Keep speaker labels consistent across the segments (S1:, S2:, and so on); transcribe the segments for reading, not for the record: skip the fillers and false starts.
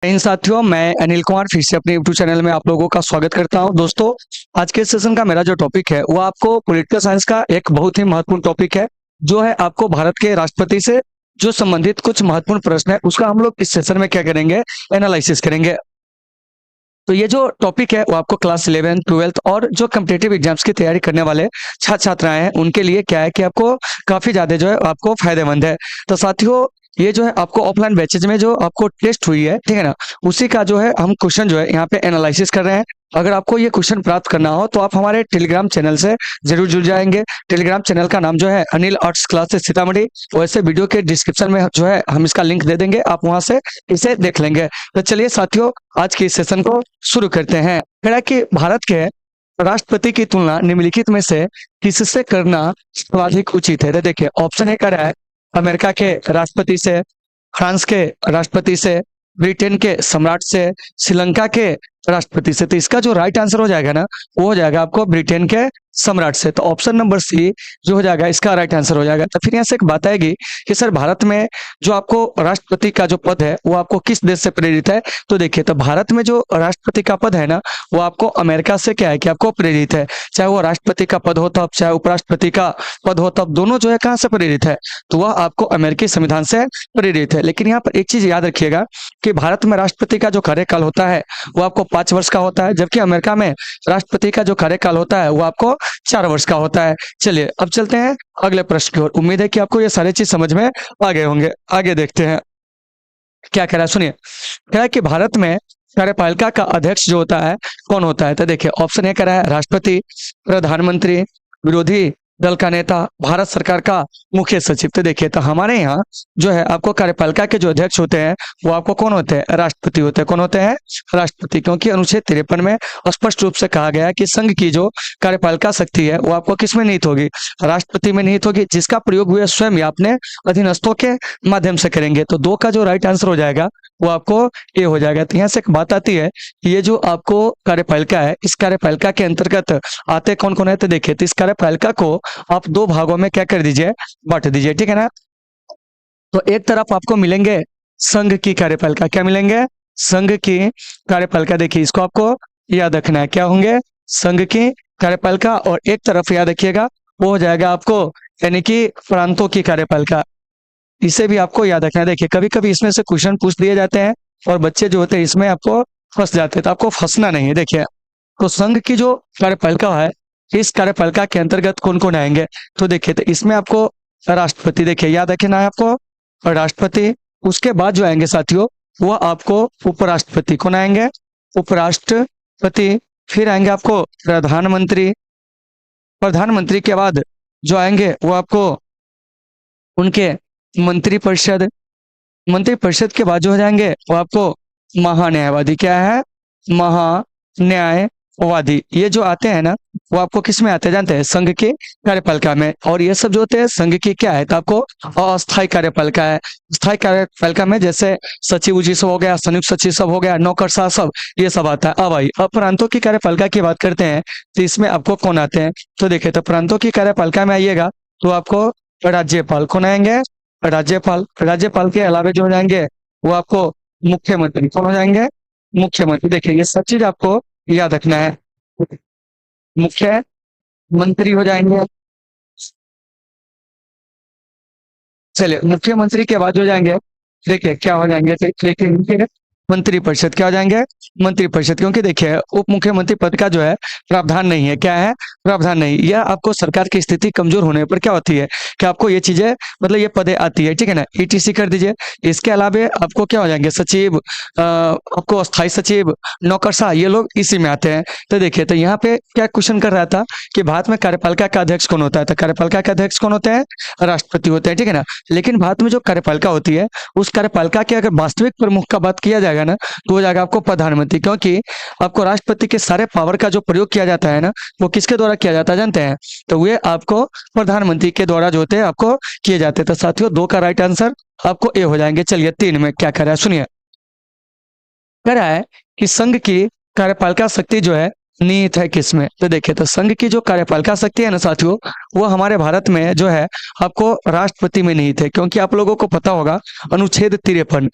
S1: इन साथियों, मैं अनिल कुमार फिर से अपने यूट्यूब चैनल में आप लोगों का स्वागत करता हूं। दोस्तों, आज के सेशन का मेरा जो टॉपिक है वो आपको पॉलिटिकल साइंस का एक बहुत ही महत्वपूर्ण टॉपिक है, जो है आपको भारत के राष्ट्रपति से जो संबंधित कुछ महत्वपूर्ण प्रश्न है उसका हम लोग इस सेशन में क्या करेंगे, एनालिसिस करेंगे। तो ये जो टॉपिक है वो आपको क्लास 11, 12 और जो कम्पिटेटिव एग्जाम्स की तैयारी करने वाले छात्र छात्राएं हैं उनके लिए क्या है कि आपको काफी ज्यादा जो है आपको फायदेमंद है। तो साथियों, ये जो है आपको ऑफलाइन बैचेज में जो आपको टेस्ट हुई है, ठीक है ना, उसी का जो है हम क्वेश्चन जो है यहाँ पे एनालिसिस कर रहे हैं। अगर आपको ये क्वेश्चन प्राप्त करना हो तो आप हमारे टेलीग्राम चैनल से जरूर जुड़ जाएंगे। टेलीग्राम चैनल का नाम जो है अनिल आर्ट्स क्लासेस सीतामढ़ी। वैसे वीडियो के डिस्क्रिप्शन में जो है हम इसका लिंक दे देंगे, आप वहां से इसे देख लेंगे। तो चलिए साथियों, आज के इस सेशन को शुरू करते हैं। कह रहा है कि भारत के राष्ट्रपति की तुलना निम्नलिखित में से किससे करना सर्वाधिक उचित है। तो देखिए, ऑप्शन ए कर रहा है अमेरिका के राष्ट्रपति से, फ्रांस के राष्ट्रपति से, ब्रिटेन के सम्राट से, श्रीलंका के राष्ट्रपति से। तो इसका जो राइट आंसर हो जाएगा ना, वो हो जाएगा आपको ब्रिटेन के सम्राट से। तो ऑप्शन नंबर सी जो हो जाएगा इसका राइट आंसर हो जाएगा। तो फिर यहाँ से एक बात आएगी कि सर भारत में जो आपको राष्ट्रपति का जो पद है वो आपको किस देश से प्रेरित है। तो देखिए, तो भारत में जो राष्ट्रपति का पद है ना, वो आपको अमेरिका से क्या है कि आपको प्रेरित है। चाहे वो राष्ट्रपति का पद हो तब, चाहे उपराष्ट्रपति का पद हो तब, दोनों जो है कहाँ से प्रेरित है, तो वह आपको अमेरिकी संविधान से प्रेरित है। लेकिन यहाँ पर एक चीज याद रखिएगा कि भारत में राष्ट्रपति का जो कार्यकाल होता है वो आपको 5 वर्ष का होता है, जबकि अमेरिका में राष्ट्रपति का जो कार्यकाल होता है वो आपको 4 वर्ष का होता है। चलिए अब चलते हैं अगले प्रश्न की ओर। उम्मीद है कि आपको ये सारी चीज समझ में आ गए होंगे। आगे देखते हैं क्या कह रहा है, सुनिए। कह रहा है कि भारत में कार्यपालिका का अध्यक्ष जो होता है कौन होता है। तो देखिए, ऑप्शन ए कह रहा है राष्ट्रपति, प्रधानमंत्री, विरोधी दल का नेता, भारत सरकार का मुख्य सचिव। तो देखिए, तो हमारे यहाँ जो है आपको कार्यपालिका के जो अध्यक्ष होते हैं वो आपको कौन होते हैं, राष्ट्रपति होते हैं। कौन होते हैं, राष्ट्रपति। क्योंकि अनुच्छेद 53 में स्पष्ट रूप से कहा गया है कि संघ की जो कार्यपालिका शक्ति है वो आपको किस में निहित होगी, राष्ट्रपति में निहित होगी, जिसका प्रयोग वे स्वयं या अपने अधीनस्थों के माध्यम से करेंगे। तो 2 का जो राइट आंसर हो जाएगा वो आपको ए हो जाएगा। तो यहाँ से एक बात आती है, ये जो आपको कार्यपालिका है, इस कार्यपालिका के अंतर्गत आते कौन कौन है। तो देखिए, तो इस कार्यपालिका को आप 2 भागों में क्या कर दीजिए, बांट दीजिए, ठीक है ना। तो एक तरफ आपको मिलेंगे संघ की कार्यपालिका, क्या मिलेंगे, संघ की कार्यपालिका। देखिए, इसको आपको याद रखना है, क्या होंगे, संघ की कार्यपालिका। और एक तरफ याद रखिएगा वो हो जाएगा आपको यानी कि प्रांतों की कार्यपालिका। इसे भी आपको याद रखना है। देखिए, कभी कभी इसमें से क्वेश्चन पूछ दिए जाते हैं और बच्चे जो होते हैं इसमें आपको फंस जाते हैं, तो आपको फंसना नहीं है। देखिए, तो संघ की जो कार्यपालिका है, इस कार्यपालिका के अंतर्गत कौन कौन आएंगे। तो देखिए, तो इसमें आपको राष्ट्रपति, देखिए याद रखना है आपको, और राष्ट्रपति। उसके बाद जो आएंगे साथियों वो आपको उपराष्ट्रपति। कौन आएंगे, उपराष्ट्रपति। फिर आएंगे आपको प्रधानमंत्री। प्रधानमंत्री के बाद जो आएंगे वो आपको उनके मंत्रिपरिषद। मंत्रिपरिषद के बाद जो हो जाएंगे वो आपको महान्यायवादी। क्या है, महान्यायवादी। ये जो आते हैं ना वो आपको किस में आते हैं जानते हैं, संघ की कार्यपालिका में। और ये सब जो होते हैं संघ की क्या है, तो आपको अस्थायी कार्यपालिका है। स्थायी कार्यपालिका में जैसे सचिव जी सब हो गया, संयुक्त सचिव सब हो गया, नौकरशाह सब, ये सब आता है। अब आई अब प्रांतों की कार्यपालिका की बात करते हैं, तो इसमें आपको कौन आते हैं। तो देखिए, तो प्रांतों की कार्यपालिका में आइएगा तो आपको राज्यपाल। कौन आएंगे, राज्यपाल। राज्यपाल के अलावा जो हो जाएंगे वो आपको मुख्यमंत्री। कौन हो जाएंगे, मुख्यमंत्री। देखिए, ये सब चीज आपको याद रखना है। मुख्यमंत्री हो जाएंगे। चलिए, मुख्यमंत्री के बाद हो जाएंगे, देखिए क्या हो जाएंगे, देखिए मंत्रिपरिषद। क्या हो जाएंगे, मंत्रिपरिषद। क्योंकि देखिए, उप मुख्यमंत्री पद का जो है प्रावधान नहीं है। क्या है, प्रावधान नहीं। यह आपको सरकार की स्थिति कमजोर होने पर क्या होती है कि आपको ये चीजें मतलब ये पदे आती है, ठीक है ना। ईटीसी कर दीजिए। इसके अलावा आपको क्या हो जाएंगे, सचिव, आपको अस्थायी सचिव, नौकरशाह, ये लोग इसी में आते हैं। तो देखिए, तो यहाँ पे क्या क्वेश्चन कर रहा था कि भारत में कार्यपालिका का अध्यक्ष कौन होता है। तो कार्यपालिका का अध्यक्ष कौन होते हैं, राष्ट्रपति होते हैं, ठीक है ना। लेकिन भारत में जो कार्यपालिका होती है उस कार्यपालिका के अगर वास्तविक प्रमुख का बात किया जाएगा ना तो हो जाएगा आपको प्रधानमंत्री। क्योंकि आपको राष्ट्रपति के सारे पावर का जो प्रयोग किया जाता है ना वो किसके द्वारा किया जाता है जानते हैं, तो वे आपको प्रधानमंत्री के द्वारा जो होते हैं आपको किए जाते हैं। तो साथियों, 2 का राइट आंसर आपको ए हो जाएंगे। चलिए 3 में क्या कर रहा है, सुनिए। कह रहा है कि संघ की कार्यपालिका शक्ति जो है निहित है किसमें। तो देखिए, तो संघ की जो कार्यपालिका शक्ति है ना साथियों, वो हमारे भारत में जो है आपको राष्ट्रपति में निहित है। क्योंकि आप लोगों को पता होगा अनुच्छेद 53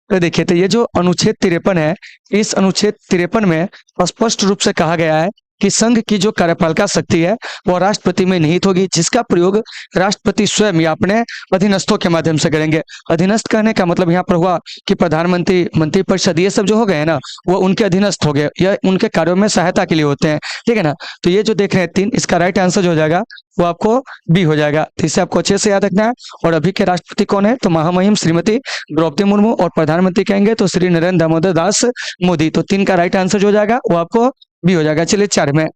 S1: तो देखिए, तो ये जो अनुच्छेद 53 है, इस अनुच्छेद 53 में स्पष्ट रूप से कहा गया है कि संघ की जो कार्यपालिका शक्ति है वो राष्ट्रपति में निहित होगी, जिसका प्रयोग राष्ट्रपति स्वयं या अपने अधीनस्थों के माध्यम से करेंगे। अधीनस्थ कहने का मतलब यहाँ पर हुआ कि प्रधानमंत्री, मंत्रिपरिषद, ये सब जो हो गए हैं ना, वो उनके अधीनस्थ हो गए, यह उनके कार्यों में सहायता के लिए होते हैं, ठीक है ना। तो ये जो देख रहे हैं 3, इसका राइट आंसर जो हो जाएगा वो आपको बी हो जाएगा। तो इसे आपको अच्छे से याद रखना है। और अभी के राष्ट्रपति कौन है? तो महामहिम श्रीमती द्रौपदी मुर्मू, और प्रधानमंत्री कहेंगे तो श्री नरेंद्र दामोदर दास मोदी। तो 3 का राइट आंसर जो हो जाएगा वो आपको बी हो जाएगा। चलिए 4 में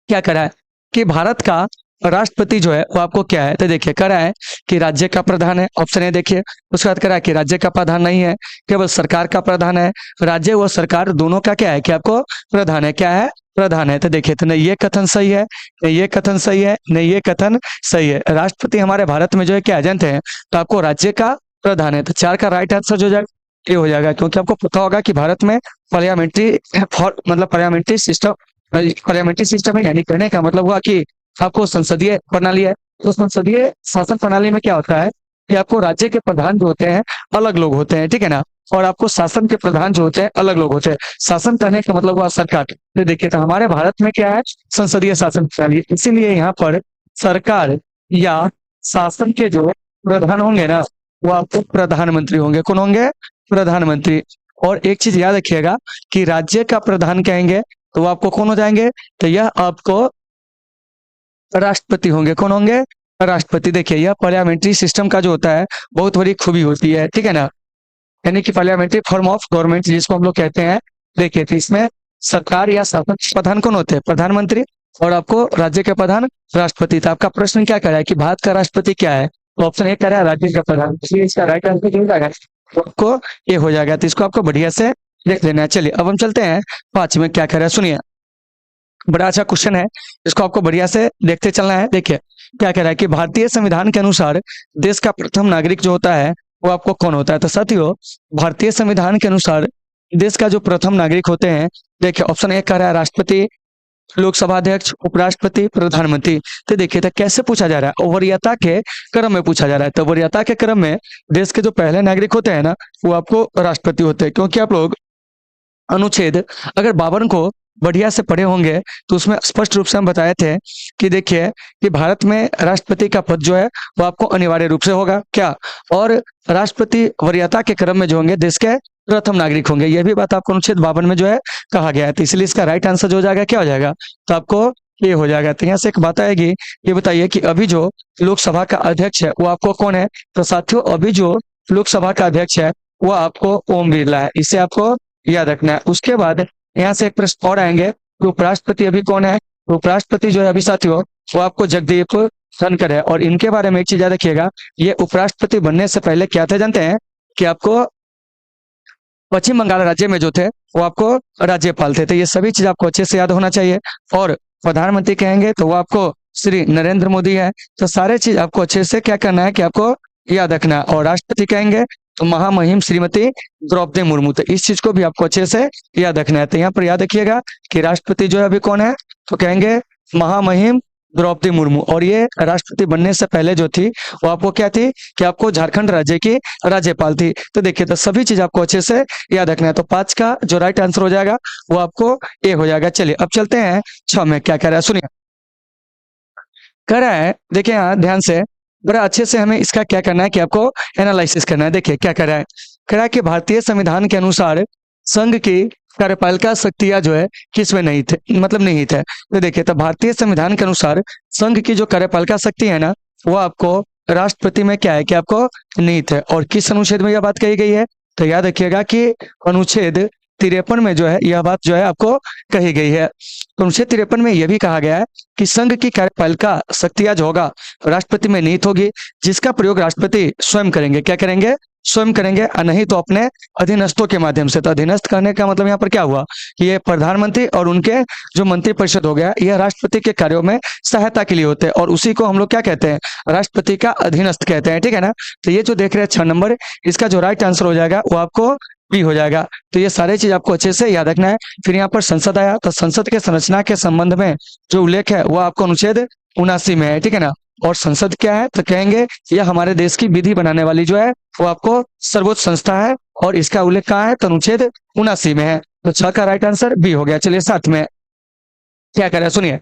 S1: क्या करा है कि भारत का राष्ट्रपति जो है वो आपको क्या है? तो देखिए, करा है कि राज्य का प्रधान है, ऑप्शन ए देखिए। उसके बाद करा है कि राज्य का प्रधान नहीं है, केवल सरकार का प्रधान है। राज्य व सरकार दोनों का क्या है कि आपको प्रधान है, क्या है? प्रधान है। तो देखिए, तो नहीं ये कथन सही है, नहीं ये कथन सही है, नहीं ये कथन सही है। राष्ट्रपति हमारे भारत में जो है क्या जानते हैं? तो आपको राज्य का प्रधान है। तो 4 का राइट आंसर जो हो जाएगा ये हो जाएगा, क्योंकि आपको पता होगा कि भारत में पार्लियामेंट्री मतलब पार्लियामेंट्री सिस्टम है, यानी कहने का मतलब हुआ कि आपको संसदीय प्रणाली है। तो संसदीय शासन प्रणाली में क्या होता है कि आपको राज्य के प्रधान जो होते हैं अलग लोग होते हैं, ठीक है ना, और आपको शासन के प्रधान जो होते हैं अलग लोग होते हैं। शासन करने का मतलब हुआ सरकार। तो देखिए, तो हमारे भारत में क्या है? संसदीय शासन प्रणाली, इसीलिए यहाँ पर सरकार या शासन के जो प्रधान होंगे ना, वो आपको प्रधानमंत्री होंगे। कौन होंगे? प्रधानमंत्री। और एक चीज याद रखिएगा कि राज्य का प्रधान कहेंगे तो वो आपको कौन हो जाएंगे? तो यह आपको राष्ट्रपति होंगे। कौन होंगे? राष्ट्रपति। देखिए, यह पार्लियामेंट्री सिस्टम का जो होता है बहुत बड़ी खूबी होती है, ठीक है ना, यानी कि पार्लियामेंट्री फॉर्म ऑफ गवर्नमेंट जिसको हम लोग कहते हैं। देखिए, तो इसमें सरकार या शासन प्रधान कौन होते हैं? प्रधानमंत्री। और आपको राज्य के प्रधान राष्ट्रपति। तो आपका प्रश्न क्या कर रहा है कि भारत का राष्ट्रपति क्या है? तो ऑप्शन ए कह रहा है राज्य का प्रधान, इसलिए इसका राइट आंसर क्या हो जाएगा? तो आपको ये हो जाएगा। तो इसको आपको बढ़िया से देख लेना है। चलिए अब हम चलते हैं 5 में क्या कह रहा है, सुनिए। बड़ा अच्छा क्वेश्चन है, इसको आपको बढ़िया से देखते चलना है। देखिए क्या कह रहा है कि भारतीय संविधान के अनुसार देश का प्रथम नागरिक जो होता है वो आपको कौन होता है? तो साथियों, भारतीय संविधान के अनुसार देश का जो प्रथम नागरिक होते हैं, देखिए ऑप्शन ए कह रहा है राष्ट्रपति, लोकसभा अध्यक्ष, उपराष्ट्रपति, प्रधानमंत्री। तो देखिए, तो कैसे पूछा जा रहा है? वरीयता के क्रम में पूछा जा रहा है। तो वरीयता के क्रम में देश के जो पहले नागरिक होते हैं ना, वो आपको राष्ट्रपति होते हैं, क्योंकि आप लोग अनुच्छेद अगर 52 को बढ़िया से पढ़े होंगे तो उसमें स्पष्ट रूप से हम बताए थे कि देखिए कि भारत में राष्ट्रपति का पद जो है वो आपको अनिवार्य रूप से होगा क्या, और राष्ट्रपति वरीयता के क्रम में जो होंगे देश के प्रथम नागरिक होंगे। यह भी बात आपको अनुच्छेद 52 में जो है कहा गया है। तो इसलिए इसका राइट आंसर जो हो जाएगा क्या हो जाएगा? तो आपको ये हो जाएगा। तो यहाँ से एक बात आएगी, ये बताइए कि अभी जो लोकसभा का अध्यक्ष है वो आपको कौन है? तो साथियों, अभी जो लोकसभा का अध्यक्ष है वो आपको ओम बिरला है, इसे आपको याद रखना है। उसके बाद यहाँ से एक प्रश्न और आएंगे कि उपराष्ट्रपति अभी कौन है? तो उपराष्ट्रपति जो है अभी साथियों वो आपको जगदीप धनखड़ है। और इनके बारे में एक चीज याद रखिएगा, ये उपराष्ट्रपति बनने से पहले क्या थे जानते हैं? कि आपको पश्चिम बंगाल राज्य में जो थे वो आपको राज्यपाल थे। तो ये सभी चीज आपको अच्छे से याद होना चाहिए। और प्रधानमंत्री कहेंगे तो वो आपको श्री नरेंद्र मोदी है। तो सारे चीज आपको अच्छे से क्या करना है कि आपको याद रखना है। और राष्ट्रपति कहेंगे तो महामहिम श्रीमती द्रौपदी मुर्मू। तो इस चीज को भी आपको अच्छे से याद रखना है। तो यहाँ पर याद रखिएगा कि राष्ट्रपति जो है अभी कौन है? तो कहेंगे महामहिम द्रौपदी मुर्मू। और ये राष्ट्रपति बनने से पहले जो थी वो आपको क्या थी कि आपको झारखंड राज्य की राज्यपाल थी। तो देखिए, तो सभी चीज आपको अच्छे से याद रखना है। तो 5 का जो राइट आंसर हो जाएगा वो आपको ए हो जाएगा। चलिए अब चलते हैं 6 में क्या कह रहा है, सुनिए। कह रहा है, देखिए यहाँ ध्यान से बड़ा अच्छे से हमें इसका क्या करना है कि आपको एनालिसिस करना है। देखिए क्या कर रहा है, कह रहा है कि भारतीय संविधान के अनुसार संघ की कार्यपालिका शक्तियां जो है किसमें नहीं थे, मतलब नहीं थे। तो देखिए, तो भारतीय संविधान के अनुसार संघ की जो कार्यपालिका शक्ति है ना वो आपको राष्ट्रपति में क्या है कि आपको नहीं थे। और किस अनुच्छेद में यह बात कही गई है? तो याद रखिएगा कि अनुच्छेद 53 में जो है यह बात जो है आपको कही गई है। तो अनुच्छेद 53 में यह भी कहा गया है कि संघ की कार्यपालिका शक्तियां जो होगा राष्ट्रपति में निहित होगी, जिसका प्रयोग राष्ट्रपति स्वयं करेंगे। क्या करेंगे? स्वयं करेंगे, और नहीं तो अपने अधीनस्थों के माध्यम से। तो अधीनस्थ करने का मतलब यहाँ पर क्या हुआ कि ये प्रधानमंत्री और उनके जो मंत्रिपरिषद हो गया यह राष्ट्रपति के कार्यों में सहायता के लिए होते हैं, और उसी को हम लोग क्या कहते हैं? राष्ट्रपति का अधीनस्थ कहते हैं, ठीक है ना। तो ये जो देख रहे हैं 6 नंबर, इसका जो राइट आंसर हो जाएगा वो आपको बी हो जाएगा। तो ये सारे चीज आपको अच्छे से याद रखना है। फिर यहाँ पर संसद आया, तो संसद के संरचना के संबंध में जो उल्लेख है वो आपको अनुच्छेद 79 में है, ठीक है ना। और संसद क्या है, तो कहेंगे यह हमारे देश की विधि बनाने वाली जो है वो आपको सर्वोच्च संस्था है, और इसका उल्लेख कहाँ है, तो अनुच्छेद 79 में है। तो 6 का राइट आंसर बी हो गया। चलिए 7 में क्या कह रहा है सुनिए।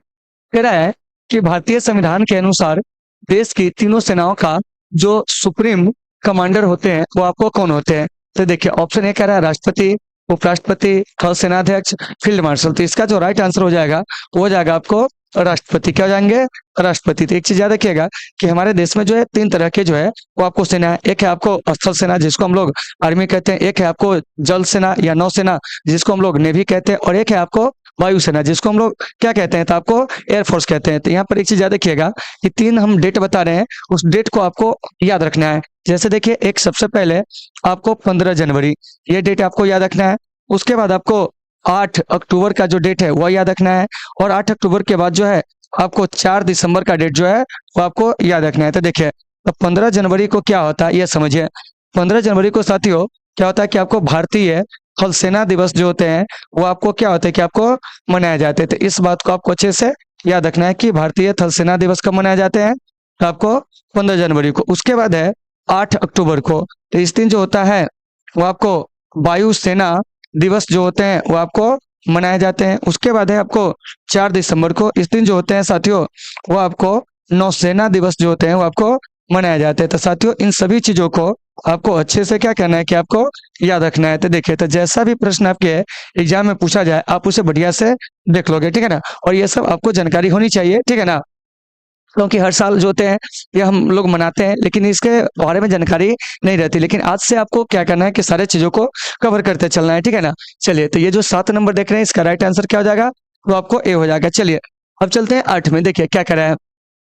S1: कह रहा है कि भारतीय संविधान के अनुसार देश की तीनों सेनाओं का जो सुप्रीम कमांडर होते हैं वो आपको कौन होते हैं। तो देखिए ऑप्शन ए कह रहा है राष्ट्रपति, उपराष्ट्रपति, थल सेनाध्यक्ष, फील्ड मार्शल। तो इसका जो राइट आंसर हो जाएगा वो हो जाएगा आपको राष्ट्रपति। क्या हो जाएंगे, राष्ट्रपति। तो एक चीज याद रखिएगा कि हमारे देश में जो है 3 तरह के जो है वो आपको सेना है। एक है आपको स्थल सेना जिसको हम लोग आर्मी कहते हैं, एक है आपको जल सेना या नौसेना जिसको हम लोग नेवी कहते हैं, और एक है आपको वायुसेना जिसको हम लोग क्या कहते हैं, तो आपको एयरफोर्स कहते हैं। तो यहाँ पर एक चीज याद रखिएगा कि 3 हम डेट बता रहे हैं, उस डेट को आपको याद रखना है। जैसे देखिए एक सबसे पहले आपको 15 जनवरी, ये डेट आपको याद रखना है। उसके बाद आपको 8 अक्टूबर का जो डेट है वह याद रखना है, और 8 अक्टूबर के बाद जो है आपको 4 दिसंबर का डेट जो है वो आपको याद रखना है। तो देखिए तो 15 जनवरी को क्या होता है ये समझिए। 15 जनवरी को साथियों क्या होता है कि आपको भारतीय थल सेना दिवस जो होते हैं वो आपको क्या होते हैं कि आपको मनाए जाते हैं। तो इस बात को आपको अच्छे से याद रखना है कि भारतीय थल सेना दिवस कब मनाए जाते हैं, तो आपको 15 जनवरी को। उसके बाद है 8 अक्टूबर को, तो इस दिन जो होता है वो आपको वायु सेना दिवस जो होते हैं वो आपको मनाए जाते हैं। उसके बाद है आपको 4 दिसंबर को, इस दिन जो होते हैं साथियों वो आपको नौसेना दिवस जो होते हैं वो आपको मनाए जाते हैं। तो साथियों इन सभी चीजों को आपको अच्छे से क्या करना है कि आपको याद रखना है। तो देखिए तो जैसा भी प्रश्न आपके एग्जाम में पूछा जाए आप उसे बढ़िया से देख लोगे, ठीक है ना। और ये सब आपको जानकारी होनी चाहिए, ठीक है ना, क्योंकि हर साल जो होते हैं ये हम लोग मनाते हैं लेकिन इसके बारे में जानकारी नहीं रहती। लेकिन आज से आपको क्या करना है कि सारे चीजों को कवर करते चलना है, ठीक है ना। चलिए तो ये जो 7 नंबर देख रहे हैं इसका राइट आंसर क्या हो जाएगा, तो आपको ए हो जाएगा। चलिए अब चलते हैं 8 में। देखिए क्या कह रहा है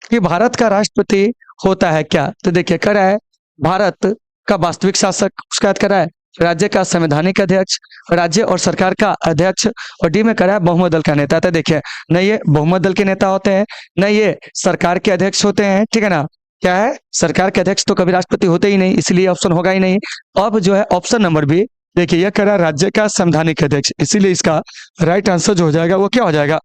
S1: कि भारत का राष्ट्रपति होता है क्या। तो देखिए कह रहा है भारत का वास्तविक शासक, उसके बाद कह रहा है राज्य का संवैधानिक अध्यक्ष, राज्य और सरकार का अध्यक्ष, और डी में कह रहा है बहुमत दल का नेता। तो देखिए न ये बहुमत दल के नेता होते हैं, न ये सरकार के अध्यक्ष होते हैं, ठीक है ना। क्या है, सरकार के अध्यक्ष तो कभी राष्ट्रपति होते ही नहीं, इसलिए ऑप्शन होगा ही नहीं। अब जो है ऑप्शन नंबर बी, देखिए यह कह रहा है राज्य का संवैधानिक अध्यक्ष, इसीलिए इसका राइट आंसर जो हो जाएगा वो क्या हो जाएगा,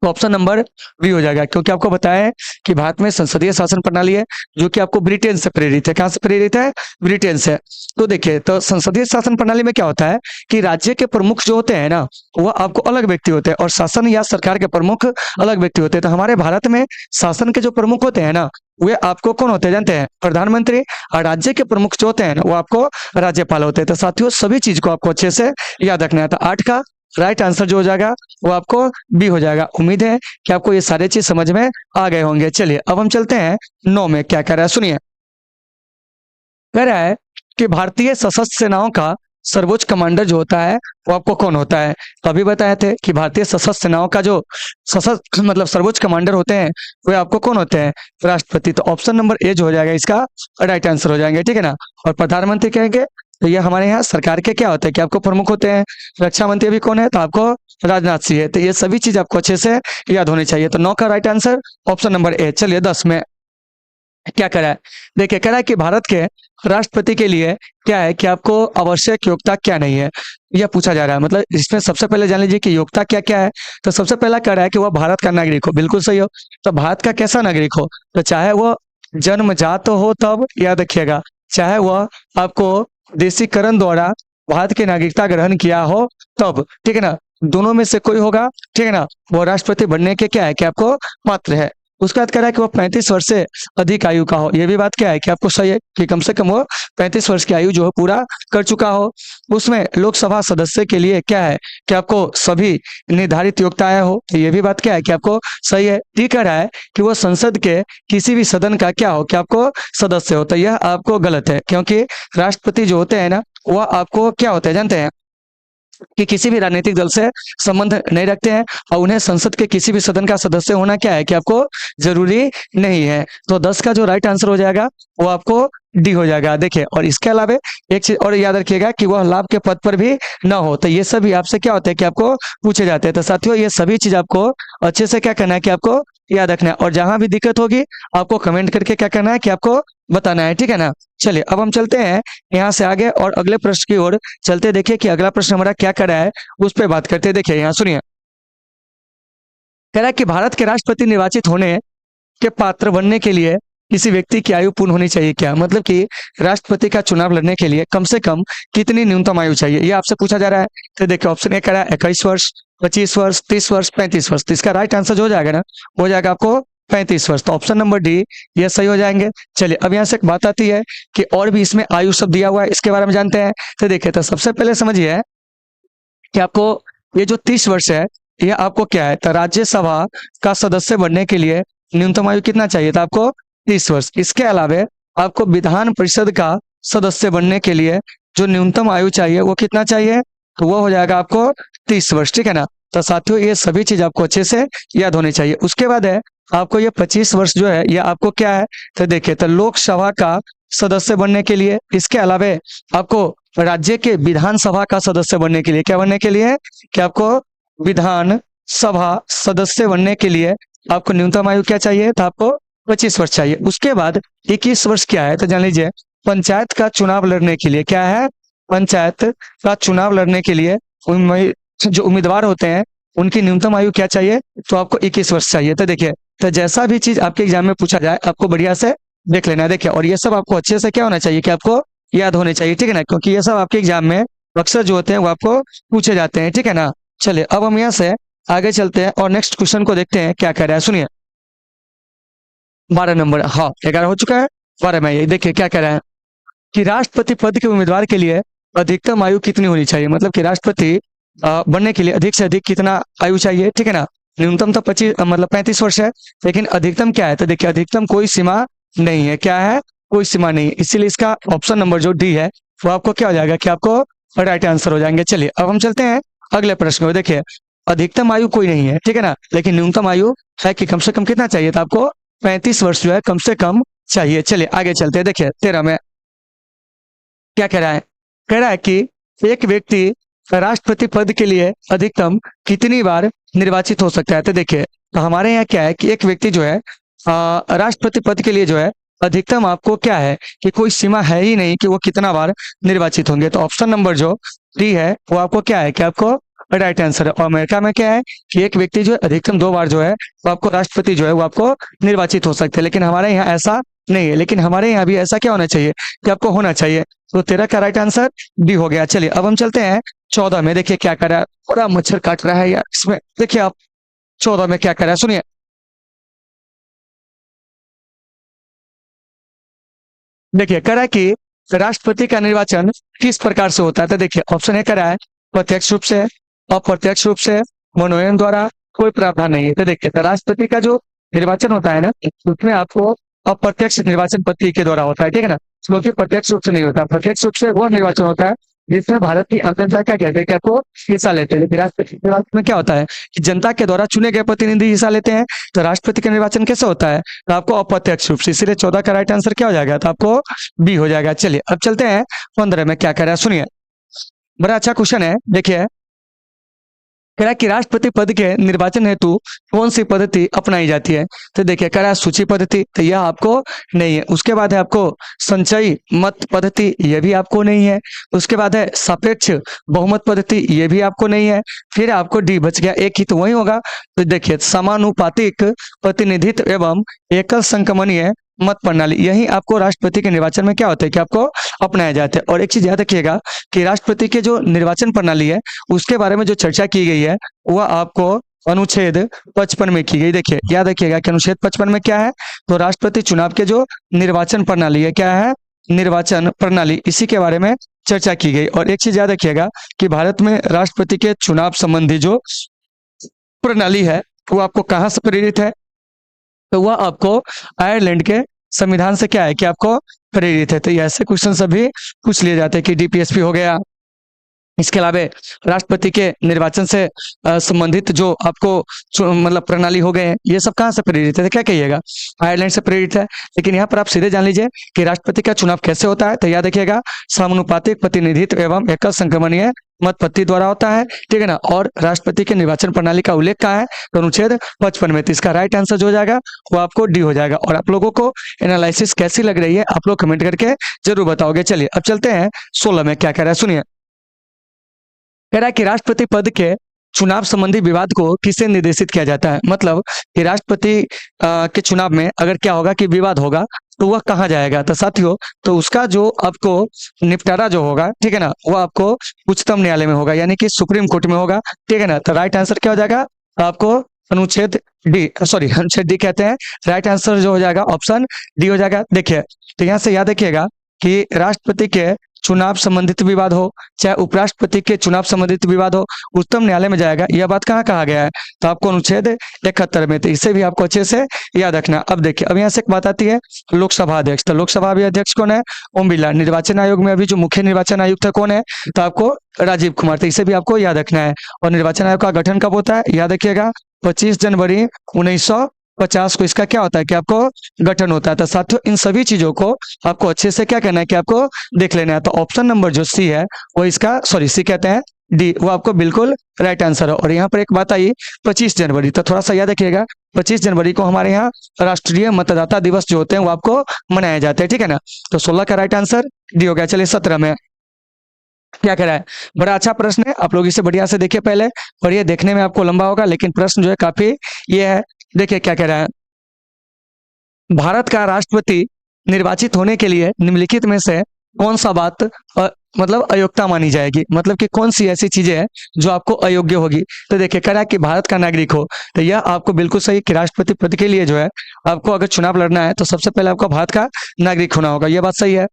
S1: तो ऑप्शन नंबर बी हो जाएगा। क्योंकि आपको बताया है कि भारत में संसदीय शासन प्रणाली है जो कि आपको ब्रिटेन से प्रेरित है। कहां से प्रेरित है, ब्रिटेन से। तो देखिए तो संसदीय शासन प्रणाली में क्या होता है कि राज्य के प्रमुख जो होते हैं ना वो आपको अलग व्यक्ति होते हैं, और शासन या सरकार के प्रमुख अलग व्यक्ति होते हैं। तो हमारे भारत में शासन के जो प्रमुख होते हैं ना वे आपको कौन होते हैं जानते हैं, प्रधानमंत्री। और राज्य के प्रमुख जो होते हैं ना वो आपको राज्यपाल होते हैं। तो साथियों सभी चीज को आपको अच्छे से याद रखना है। तो 8 का राइट आंसर जो हो जाएगा वो आपको बी हो जाएगा। उम्मीद है कि आपको ये सारे चीज समझ में आ गए होंगे। चलिए अब हम चलते हैं 9 में। क्या कह रहा है सुनिए। कह रहा है कि भारतीय सशस्त्र सेनाओं का सर्वोच्च कमांडर जो होता है वो आपको कौन होता है। तो अभी बताए थे कि भारतीय सशस्त्र सेनाओं का जो सशस्त्र मतलब सर्वोच्च कमांडर होते हैं वे आपको कौन होते हैं, राष्ट्रपति। तो ऑप्शन नंबर ए जो हो जाएगा इसका राइट आंसर हो जाएंगे, ठीक है ना। और प्रधानमंत्री कहेंगे तो ये हमारे यहाँ सरकार के क्या होते हैं कि आपको प्रमुख होते हैं। रक्षा मंत्री भी कौन है, तो आपको राजनाथ सिंह है। तो ये सभी चीज आपको अच्छे से याद होनी चाहिए। तो 9 का right answer option number A. चलिए 10 में क्या करा है, देखिए कह रहा है कि भारत के राष्ट्रपति के लिए क्या है कि आपको आवश्यक योग्यता क्या नहीं है, यह पूछा जा रहा है। मतलब इसमें सबसे पहले जान लीजिए कि योग्यता क्या क्या है। तो सबसे पहला कह रहा है कि वह भारत का नागरिक हो, बिल्कुल सही हो। तो भारत का कैसा नागरिक हो, तो चाहे वह जन्मजात हो तब, याद रखिएगा, चाहे वह आपको देशीकरण द्वारा भारत की नागरिकता ग्रहण किया हो तब, ठीक है ना, दोनों में से कोई होगा, ठीक है ना, वो राष्ट्रपति बनने के क्या है कि आपको पात्र है। उसके बाद कह रहा है कि वो 35 वर्ष से अधिक आयु का हो, ये भी बात क्या है कि आपको सही है कि कम से कम वो 35 वर्ष की आयु जो है पूरा कर चुका हो। उसमें लोकसभा सदस्य के लिए क्या है कि आपको सभी निर्धारित योग्यताएं हो, तो ये भी बात क्या है कि आपको सही है। ठीक कह रहा है कि वो संसद के किसी भी सदन का क्या हो कि आपको सदस्य हो, तो यह आपको गलत है। क्योंकि राष्ट्रपति जो होते हैं ना वह आपको क्या होते हैं जानते हैं कि किसी भी राजनीतिक दल से संबंध नहीं रखते हैं, और उन्हें संसद के किसी भी सदन का सदस्य होना क्या है कि आपको जरूरी नहीं है। तो 10 का जो राइट आंसर हो जाएगा वो आपको डी हो जाएगा। देखिए और इसके अलावा एक चीज और याद रखिएगा कि वह लाभ के पद पर भी ना हो, तो ये सभी आपसे क्या होते हैं कि आपको पूछे जाते हैं। तो साथियों ये सभी चीज आपको अच्छे से क्या करना है कि आपको याद रखना है, और जहां भी दिक्कत होगी आपको कमेंट करके क्या करना है कि आपको बताना है, ठीक है ना। चलिए अब हम चलते हैं यहाँ से आगे और अगले प्रश्न की ओर चलते। देखिए कि अगला प्रश्न हमारा क्या कर रहा है उस पर बात करते हैं। देखिए यहाँ सुनिए, कह रहा है कि भारत के राष्ट्रपति निर्वाचित होने के पात्र बनने के लिए किसी व्यक्ति की आयु पूर्ण होनी चाहिए क्या? मतलब कि राष्ट्रपति का चुनाव लड़ने के लिए कम से कम कितनी न्यूनतम आयु चाहिए, ये आपसे पूछा जा रहा है। तो देखिए ऑप्शन ए कह रहा है 21 वर्ष, 25 वर्ष, 30 वर्ष, 35 वर्ष। तो इसका राइट आंसर जो हो जाएगा ना, हो जाएगा आपको 35 वर्ष। तो ऑप्शन नंबर डी ये सही हो जाएंगे। चलिए अब यहाँ से एक बात आती है कि और भी इसमें आयु शब्द दिया हुआ है, इसके बारे में जानते हैं। तो देखिए, तो सबसे पहले समझिए कि आपको ये जो 30 वर्ष है, ये आपको क्या है, तो राज्यसभा का सदस्य बनने के लिए न्यूनतम आयु कितना चाहिए था आपको? 30 वर्ष। इसके अलावा आपको विधान परिषद का सदस्य बनने के लिए जो न्यूनतम आयु चाहिए वो कितना चाहिए? तो वो हो जाएगा आपको 30 वर्ष, ठीक है ना। तो साथियों ये सभी चीज आपको अच्छे से याद होनी चाहिए। उसके बाद है आपको ये 25 वर्ष जो है ये आपको क्या है, तो देखिए, तो लोकसभा का सदस्य बनने के लिए। इसके अलावा आपको राज्य के विधानसभा का सदस्य बनने के लिए, क्या बनने के लिए, कि आपको विधान सभा सदस्य बनने के लिए आपको न्यूनतम आयु क्या चाहिए, तो आपको 25 वर्ष चाहिए। उसके बाद 21 वर्ष क्या है, तो जान लीजिए पंचायत का चुनाव लड़ने के लिए, क्या है, पंचायत का चुनाव लड़ने के लिए जो उम्मीदवार होते हैं उनकी न्यूनतम आयु क्या चाहिए, तो आपको 21 वर्ष चाहिए। तो देखिए, तो जैसा भी चीज आपके एग्जाम में पूछा जाए आपको बढ़िया से देख लेना है। देखिए, और ये सब आपको अच्छे से क्या होना चाहिए, कि आपको याद होने चाहिए, ठीक है ना, क्योंकि ये सब आपके एग्जाम में अक्सर जो होते हैं वो आपको पूछे जाते हैं, ठीक है ना। चलिए अब हम यहाँ से आगे चलते हैं और नेक्स्ट क्वेश्चन को देखते हैं क्या कह रहा है। सुनिए 12 नंबर, हाँ 11 हो चुका है, 12 में। ये देखिए क्या कह रहा है कि राष्ट्रपति पद के उम्मीदवार के लिए अधिकतम आयु कितनी होनी चाहिए। मतलब कि राष्ट्रपति बनने के लिए अधिक से अधिक कितना आयु चाहिए, ठीक है ना। न्यूनतम तो 35 वर्ष है, लेकिन अधिकतम क्या है, तो देखिए अधिकतम कोई सीमा नहीं है, क्या है, कोई सीमा नहीं है। इसीलिए इसका ऑप्शन नंबर जो डी है वो आपको क्या हो जाएगा, कि आपको राइट आंसर हो जाएंगे। चलिए अब हम चलते हैं अगले प्रश्न में। देखिए अधिकतम आयु कोई नहीं है, ठीक है ना, लेकिन न्यूनतम आयु है कि कम से कम कितना चाहिए था आपको, 35 वर्ष जो है कम से कम चाहिए। चलिए आगे चलते हैं। देखिए 13 में क्या कह रहा है, कह रहा है कि एक व्यक्ति राष्ट्रपति पद के लिए अधिकतम कितनी बार निर्वाचित हो सकता है। तो देखिए, तो हमारे यहाँ क्या है कि एक व्यक्ति जो है राष्ट्रपति पद के लिए जो है अधिकतम आपको क्या है, कि कोई सीमा है ही नहीं कि वो कितना बार निर्वाचित होंगे। तो ऑप्शन नंबर जो डी है वो आपको क्या है, कि आपको राइट आंसर है। और अमेरिका में क्या है कि एक व्यक्ति जो है अधिकतम 2 बार जो है वो आपको राष्ट्रपति जो है वो आपको निर्वाचित हो सकते हैं, लेकिन हमारे यहाँ ऐसा नहीं है। लेकिन हमारे यहाँ भी ऐसा क्या होना चाहिए, कि आपको होना चाहिए। तो 13 का राइट आंसर डी हो गया। चलिए अब हम चलते हैं 14 में। देखिए क्या कर रहा है, बड़ा मच्छर काट रहा है यार इसमें। देखिए आप 14 में क्या कर रहा है, सुनिए। देखिए कह रहा है कि राष्ट्रपति का निर्वाचन किस प्रकार से होता है। तो देखिए ऑप्शन ए कह रहा है प्रत्यक्ष रूप से, अप्रत्यक्ष रूप से, मनोनयन द्वारा, कोई प्रावधान नहीं है। तो देखिए, तो राष्ट्रपति का जो निर्वाचन होता है ना, उसमें आपको अप्रत्यक्ष निर्वाचन पद्धति के द्वारा होता है, ठीक है ना, क्योंकि प्रत्यक्ष रूप से नहीं होता। प्रत्यक्ष रूप से वो निर्वाचन होता है जिसमें भारत की आम जनता क्या कहते हैं, कि आपको हिस्सा लेते हैं। लेकिन राष्ट्रपति के निर्वाचन में क्या होता है कि जनता के द्वारा चुने गए प्रतिनिधि हिस्सा लेते हैं। तो राष्ट्रपति का निर्वाचन कैसे होता है, तो आपको अप्रत्यक्ष रूप से। इसीलिए 14 का राइट आंसर क्या हो जाएगा, तो आपको बी हो जाएगा। चलिए अब चलते हैं 15 में। क्या कह रहा है, सुनिए, बड़ा अच्छा क्वेश्चन है। देखिए कह रहा है कि राष्ट्रपति पद के निर्वाचन हेतु कौन सी पद्धति अपनाई जाती है। तो देखिए कह रहा है सूची पद्धति, तो यह आपको नहीं है। उसके बाद है आपको संचयी मत पद्धति, यह भी आपको नहीं है। उसके बाद है सापेक्ष बहुमत पद्धति, यह भी आपको नहीं है। फिर आपको डी बच गया, एक ही तो वही होगा। तो देखिए समानुपातिक प्रतिनिधित्व एवं एकल संक्रमणीय मत प्रणाली, यही आपको राष्ट्रपति के निर्वाचन में क्या होता है, कि आपको अपनाया जाता है। और एक चीज याद रखिएगा कि राष्ट्रपति के जो निर्वाचन प्रणाली है उसके बारे में जो चर्चा की गई है वह आपको अनुच्छेद 55 में की गई। देखिए याद रखिएगा कि अनुच्छेद 55 में क्या है, तो राष्ट्रपति चुनाव के जो निर्वाचन प्रणाली है, क्या है, निर्वाचन प्रणाली, इसी के बारे में चर्चा की गई। और एक चीज याद रखिएगा कि भारत में राष्ट्रपति के चुनाव संबंधी जो प्रणाली है वो आपको कहाँ से प्रेरित है, तो वह आपको आयरलैंड के संविधान से क्या है, कि आपको प्रेरित है। तो ऐसे क्वेश्चन सभी पूछ लिए जाते हैं कि डीपीएसपी हो गया। इसके अलावा राष्ट्रपति के निर्वाचन से संबंधित जो आपको मतलब प्रणाली हो गए हैं, ये सब कहाँ से प्रेरित है, तो क्या कहिएगा, आयरलैंड से प्रेरित है। लेकिन यहाँ पर आप सीधे जान लीजिए कि राष्ट्रपति का चुनाव कैसे होता है, तो याद रखिएगा समानुपातिक प्रतिनिधित्व एवं एकल संक्रमणीय मत पद्धति द्वारा होता है, ठीक है ना। और राष्ट्रपति के निर्वाचन प्रणाली का उल्लेख कहाँ है, तो अनुच्छेद 55 में। तो इसका राइट आंसर जो हो जाएगा वो आपको डी हो जाएगा। और आप लोगों को एनालिसिस कैसी लग रही है आप लोग कमेंट करके जरूर बताओगे। चलिए अब चलते हैं 16 में। क्या कह रहा है, सुनिए, कह रहा है कि राष्ट्रपति पद के चुनाव संबंधी विवाद को किससे निर्देशित किया जाता है? मतलब कि राष्ट्रपति के चुनाव में अगर क्या होगा कि विवाद होगा तो वह कहाँ जाएगा? तो साथियों, तो उसका जो आपको निपटारा जो होगा, ठीक है ना, वो आपको उच्चतम न्यायालय में होगा, यानी कि सुप्रीम कोर्ट में होगा, ठीक है ना। तो राइट आंसर क्या हो जाएगा आपको? अनुच्छेद डी, सॉरी अनुच्छेद डी कहते हैं। राइट आंसर जो हो जाएगा ऑप्शन डी हो जाएगा। देखिए, तो यहाँ से याद रखिएगा कि राष्ट्रपति के चुनाव संबंधित विवाद हो, चाहे उपराष्ट्रपति के चुनाव संबंधित विवाद हो, उच्चतम न्यायालय में जाएगा। यह बात कहाँ कहा गया है? तो आपको अनुच्छेद 71 में, तो इसे भी आपको अच्छे से याद रखना। अब देखिए, अब यहाँ से एक बात आती है लोकसभा अध्यक्ष। तो लोकसभा अध्यक्ष कौन है? ओम बिरला। निर्वाचन आयोग में अभी जो मुख्य निर्वाचन आयुक्त है कौन है? तो आपको राजीव कुमार। तो इसे भी आपको याद रखना है। और निर्वाचन आयोग का गठन कब होता है? याद रखिएगा 25 जनवरी 1950 को इसका क्या होता है कि आपको गठन होता है। तो साथियों, इन सभी चीजों को आपको अच्छे से क्या करना है कि आपको देख लेना है। तो ऑप्शन नंबर जो सी है वो इसका, सॉरी सी कहते हैं, डी, वो आपको बिल्कुल राइट आंसर है। और यहाँ पर एक बात आई 25 जनवरी, तो थोड़ा सा याद रखिएगा 25 जनवरी को हमारे यहाँ राष्ट्रीय मतदाता दिवस जो होते हैं वो आपको मनाए जाते हैं, ठीक है ना। तो 16 का राइट आंसर डी हो गया। चलिए 17 में क्या कह रहा है? बड़ा अच्छा प्रश्न है, आप लोग इसे बढ़िया से देखिए पहले, और ये देखने में आपको लंबा होगा लेकिन प्रश्न जो है काफी ये है। देखिए क्या कह रहा है, भारत का राष्ट्रपति निर्वाचित होने के लिए निम्नलिखित में से कौन सा बात मतलब अयोग्यता मानी जाएगी? मतलब कि कौन सी ऐसी चीजें हैं जो आपको अयोग्य होगी? तो देखिए कह रहा है कि भारत का नागरिक हो, तो यह आपको बिल्कुल सही कि राष्ट्रपति पद के लिए जो है आपको अगर चुनाव लड़ना है तो सबसे पहले आपको भारत का नागरिक होना होगा, यह बात सही है।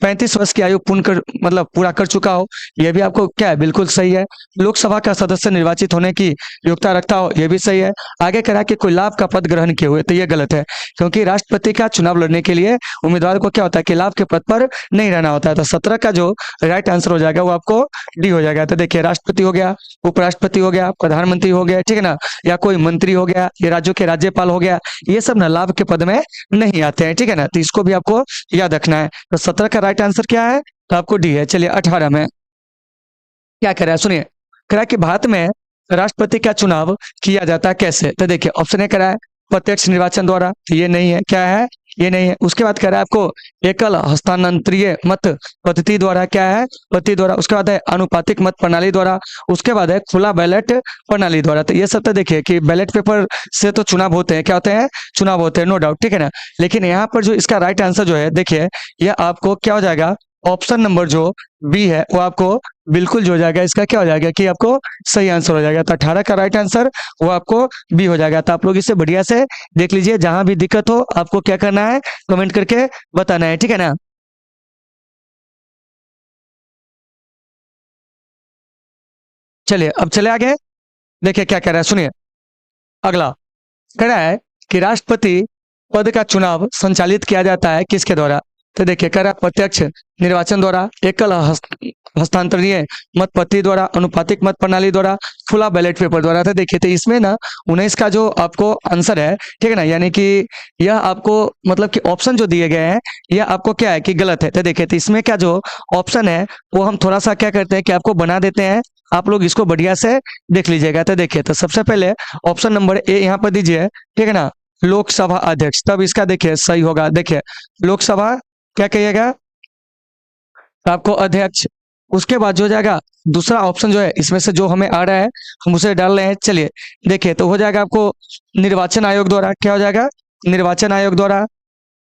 S1: 35 वर्ष की आयु पूर्ण कर मतलब पूरा कर चुका हो, यह भी आपको क्या है बिल्कुल सही है। लोकसभा का सदस्य निर्वाचित होने की योग्यता रखता हो, यह भी सही है। आगे कह रहा है कि कोई लाभ का पद ग्रहण किए हुए, तो यह गलत है, क्योंकि राष्ट्रपति का चुनाव लड़ने के लिए उम्मीदवार को क्या होता है कि लाभ के पद पर नहीं रहना होता है। तो 17 का जो राइट आंसर हो जाएगा वो आपको डी हो जाएगा। तो देखिए राष्ट्रपति हो गया, उपराष्ट्रपति हो गया, प्रधानमंत्री हो गया, ठीक है ना, या कोई मंत्री हो गया, ये राज्यों के राज्यपाल हो गया, ये सब ना लाभ के पद में नहीं आते हैं, ठीक है ना। तो इसको भी आपको याद रखना है। तो 17 का राइट आंसर क्या है? तो आपको डी है। चलिए 18 में क्या कह रहा है सुनिए, कह रहा है कि भारत में राष्ट्रपति का चुनाव किया जाता है कैसे? तो देखिए ऑप्शन ए कह रहा है प्रत्यक्ष निर्वाचन द्वारा, तो ये नहीं है, क्या है? ये नहीं है। उसके बाद कह रहा है आपको एकल हस्तांतरणीय मत पद्धति द्वारा, क्या है? पद्धति द्वारा। उसके बाद है अनुपातिक मत प्रणाली द्वारा। उसके बाद है खुला बैलेट प्रणाली द्वारा। तो ये सब तो देखिए कि बैलेट पेपर से तो चुनाव होते हैं, क्या होते हैं? चुनाव होते हैं, नो डाउट, ठीक है ना। लेकिन यहाँ पर जो इसका राइट आंसर जो है देखिए, यह आपको क्या हो जाएगा? ऑप्शन नंबर जो बी है वो आपको बिल्कुल जो हो जाएगा, इसका क्या हो जाएगा कि आपको सही आंसर हो जाएगा। तो 18 का राइट आंसर वो आपको बी हो जाएगा। तो आप लोग इसे बढ़िया से देख लीजिए, जहां भी दिक्कत हो आपको क्या करना है, कमेंट करके बताना है, ठीक है ना। चलिए अब चले आगे, देखिए क्या कह रहा है सुनिए। अगला कह रहा है कि राष्ट्रपति पद का चुनाव संचालित किया जाता है किसके द्वारा? तो देखिए कह रहा है प्रत्यक्ष निर्वाचन द्वारा, एकल हस्तांतरणीय मत पद्धति द्वारा, अनुपातिक मत प्रणाली द्वारा, खुला बैलेट पेपर द्वारा। तो देखिए तो इसमें ना 19 का जो आपको आंसर है, ठीक है ना, यानी कि यह आपको मतलब कि ऑप्शन जो दिए गए हैं यह आपको क्या है कि गलत है। तो देखिए तो इसमें क्या जो ऑप्शन है वो हम थोड़ा सा क्या करते हैं कि आपको बना देते हैं, आप लोग इसको बढ़िया से देख लीजिएगा। तो देखिए तो सबसे पहले ऑप्शन नंबर ए यहाँ पर दीजिए, ठीक है ना, लोकसभा अध्यक्ष, तब इसका देखिए सही होगा। देखिए लोकसभा क्या कहिएगा आपको अध्यक्ष। उसके बाद जो हो जाएगा दूसरा ऑप्शन जो है इसमें से जो हमें आ रहा है हम उसे डाल रहे हैं। चलिए देखिए तो हो जाएगा आपको निर्वाचन आयोग द्वारा, क्या हो जाएगा? निर्वाचन आयोग द्वारा।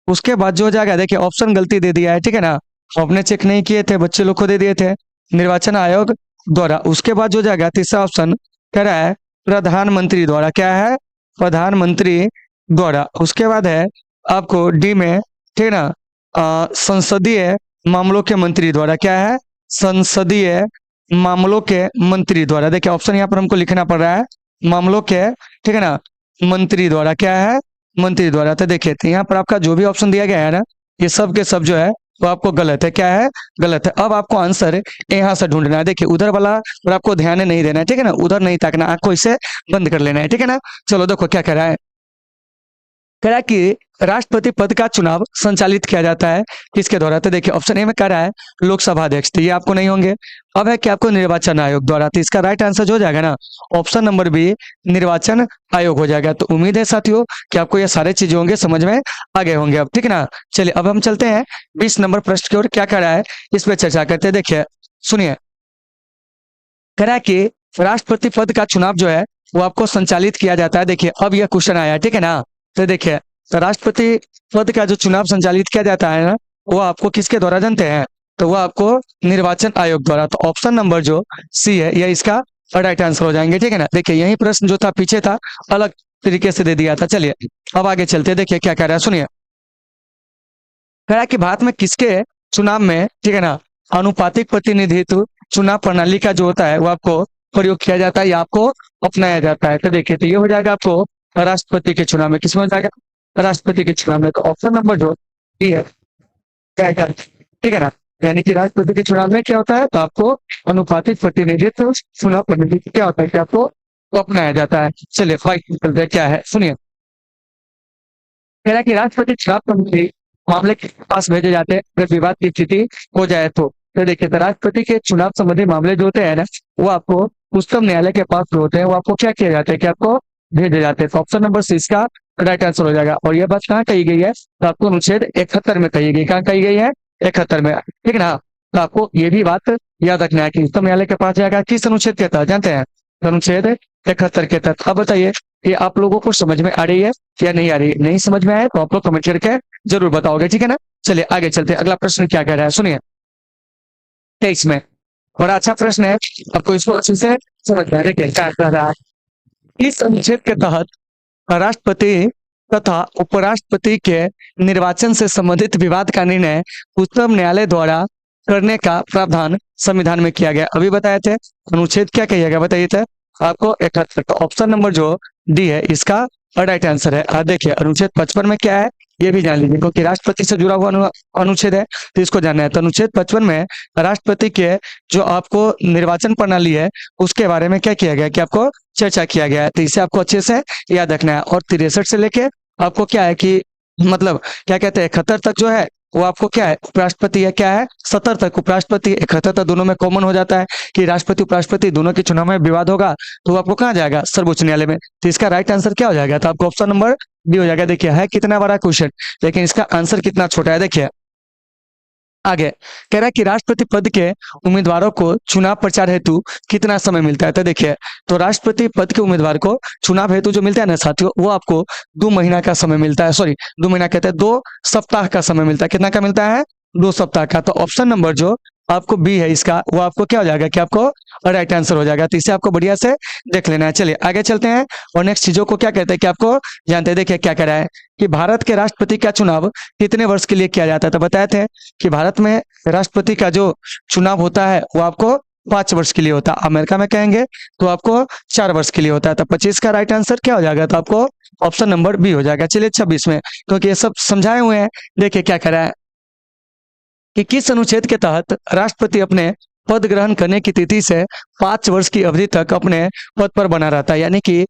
S1: उसके बाद जो हो जाएगा देखिए ऑप्शन गलती दे दिया है, ठीक है ना, आपने चेक नहीं किए थे, बच्चे लोग को दे दिए थे, निर्वाचन आयोग द्वारा। उसके बाद जो हो जाएगा तीसरा ऑप्शन कह रहा है प्रधानमंत्री द्वारा, क्या है? प्रधानमंत्री द्वारा। उसके बाद है आपको डी में, ठीक है ना, संसदीय मामलों के मंत्री द्वारा, क्या है? संसदीय मामलों के मंत्री द्वारा। देखिए ऑप्शन यहाँ पर हमको लिखना पड़ रहा है मामलों के, ठीक है ना, मंत्री द्वारा, क्या है? मंत्री द्वारा। तो देखिए तो यहाँ पर आपका जो भी ऑप्शन दिया गया है ना ये सब के सब जो है वो आपको गलत है, क्या है? गलत है। अब आपको आंसर यहाँ से ढूंढना है। देखिए उधर वाला और आपको ध्यान नहीं देना है, ठीक है ना, उधर नहीं ताकना, आंख को इसे बंद कर लेना है, ठीक है ना। चलो देखो क्या कह रहा है, कह रहा है कि राष्ट्रपति पद का चुनाव संचालित किया जाता है किसके द्वारा? तो देखिए ऑप्शन ए में कह रहा है लोकसभा अध्यक्ष, तो ये आपको नहीं होंगे। अब है कि आपको निर्वाचन आयोग द्वारा, तो इसका राइट आंसर जो हो जाएगा ना ऑप्शन नंबर बी निर्वाचन आयोग हो जाएगा। तो उम्मीद है साथियों कि आपको ये सारे चीजें होंगे समझ में आ गए होंगे अब, ठीक है ना। चलिए अब हम चलते हैं 20 नंबर प्रश्न की ओर, क्या कह रहा है इस पर चर्चा करते हैं। देखिए सुनिए, कह रहा है कि राष्ट्रपति पद का चुनाव जो है वो आपको संचालित किया जाता है। देखिए अब यह क्वेश्चन आया, ठीक है ना। तो देखिए, तो राष्ट्रपति पद का जो चुनाव संचालित किया जाता है ना, वो आपको किसके द्वारा जानते हैं? तो वो आपको निर्वाचन आयोग द्वारा। तो ऑप्शन नंबर जो सी है यह इसका राइट आंसर हो जाएंगे, ठीक है ना। देखिए यही प्रश्न जो था पीछे था, अलग तरीके से दे दिया था। चलिए अब आगे चलते हैं, देखिए क्या कह रहा है, सुनिए। कह रहा है कि भारत में किसके चुनाव में, ठीक है ना, आनुपातिक प्रतिनिधित्व चुनाव प्रणाली का जो होता है वो आपको प्रयोग किया जाता है या आपको अपनाया जाता है। तो देखिए, तो ये हो जाएगा आपको राष्ट्रपति के चुनाव में। किसमें हो जाएगा? राष्ट्रपति के चुनाव में। तो ऑप्शन नंबर जो डी है क्या है, ठीक है ना। यानी कि राष्ट्रपति के चुनाव में क्या होता है, तो आपको अनुपातिक प्रतिनिधित्व चुनाव प्रणाली क्या होता है कि आपको अपनाया जाता है। चलिए फाइव क्या है, सुनिए। कह रहा है कि राष्ट्रपति चुनाव प्रणाली मामले के पास भेजे जाते हैं अगर विवाद की स्थिति हो जाए तो देखिए, तो राष्ट्रपति के चुनाव संबंधी मामले जो होते हैं ना, वो आपको उच्चतम न्यायालय के पास जो होते हैं वो आपको क्या किया जाता है कि आपको भेजे जाते हैं। तो ऑप्शन नंबर सी इसका राइट आंसर हो जाएगा। और यह बात कहाँ कही गई है, तो आपको अनुच्छेद 71 में कही गई। कहाँ कही गई है? 71 में, ठीक है ना। तो आपको ये भी बात याद रखना है कि उच्चतम न्यायालय के पास जाएगा किस अनुच्छेद के तहत, जानते हैं? तो अनुच्छेद 71 के तहत। अब बताइए ये आप लोगों को समझ में आ रही है या नहीं आ रही है? नहीं समझ में आए तो आप लोग कमेंट करके जरूर बताओगे, ठीक है ना। चलिए आगे चलते हैं, अगला प्रश्न क्या कह रहा है, सुनिए। 23 में बड़ा अच्छा प्रश्न है, आपको इसको अच्छे से समझ में आ रहा है क्या कह रहा है। इस अनुच्छेद के तहत राष्ट्रपति तथा उपराष्ट्रपति के निर्वाचन से संबंधित विवाद का निर्णय उच्चतम न्यायालय द्वारा करने का प्रावधान संविधान में किया गया। अभी बताए थे अनुच्छेद क्या कहिए गया, बताइए थे आपको 71। तो ऑप्शन नंबर जो डी है इसका राइट आंसर है। देखिए अनुच्छेद 55 में क्या है ये भी जान लीजिए, क्योंकि राष्ट्रपति से जुड़ा हुआ अनुच्छेद है तो इसको जानना है। तो अनुच्छेद 55 में राष्ट्रपति के जो आपको निर्वाचन प्रणाली है उसके बारे में क्या किया गया कि आपको चर्चा किया गया है। तो इसे आपको अच्छे से याद रखना है। और 63 से लेके आपको क्या है कि मतलब क्या कहते हैं 71 तक जो है वो आपको क्या है उपराष्ट्रपति है, क्या है 70 तक उपराष्ट्रपति, 71 तक दोनों में कॉमन हो जाता है कि राष्ट्रपति उपराष्ट्रपति दोनों के चुनाव में विवाद होगा तो आपको कहाँ जाएगा, सर्वोच्च न्यायालय में। तो इसका राइट आंसर क्या हो जाएगा, तो आपको ऑप्शन नंबर बी हो जाएगा। देखिए है कितना बड़ा क्वेश्चन लेकिन इसका आंसर कितना छोटा है। देखिए आगे कह रहा है कि राष्ट्रपति पद के उम्मीदवारों को चुनाव प्रचार हेतु कितना समय मिलता है। तो देखिए, तो राष्ट्रपति पद के उम्मीदवार को चुनाव हेतु जो मिलता है ना साथियों, वो आपको 2 महीना का समय मिलता है। सॉरी 2 महीना कहते हैं 2 सप्ताह का समय मिलता है। कितना का मिलता है? 2 सप्ताह का। तो ऑप्शन नंबर जो आपको बी है इसका वो आपको क्या हो जाएगा कि आपको राइट आंसर हो जाएगा। तो इसे आपको बढ़िया से देख लेना है। चलिए आगे चलते हैं और नेक्स्ट चीजों को क्या कहते हैं कि आपको जानते हैं। देखिए क्या कह रहा है कि भारत के राष्ट्रपति का चुनाव कितने वर्ष के लिए किया जाता है। तो बताए थे कि भारत में राष्ट्रपति का जो चुनाव होता है वो आपको 5 वर्ष के लिए होता है। अमेरिका में कहेंगे तो आपको 4 वर्ष के लिए होता है। तो 25 का राइट आंसर क्या हो जाएगा, तो आपको ऑप्शन नंबर बी हो जाएगा। चलिए 26 में, क्योंकि ये सब समझाए हुए हैं। देखिए क्या कह रहा है कि किस अनुच्छेद के तहत राष्ट्रपति अपने पद ग्रहण करने की तिथि से 5 वर्ष की अवधि तक अपने पद पर बना रहता है। यानी कि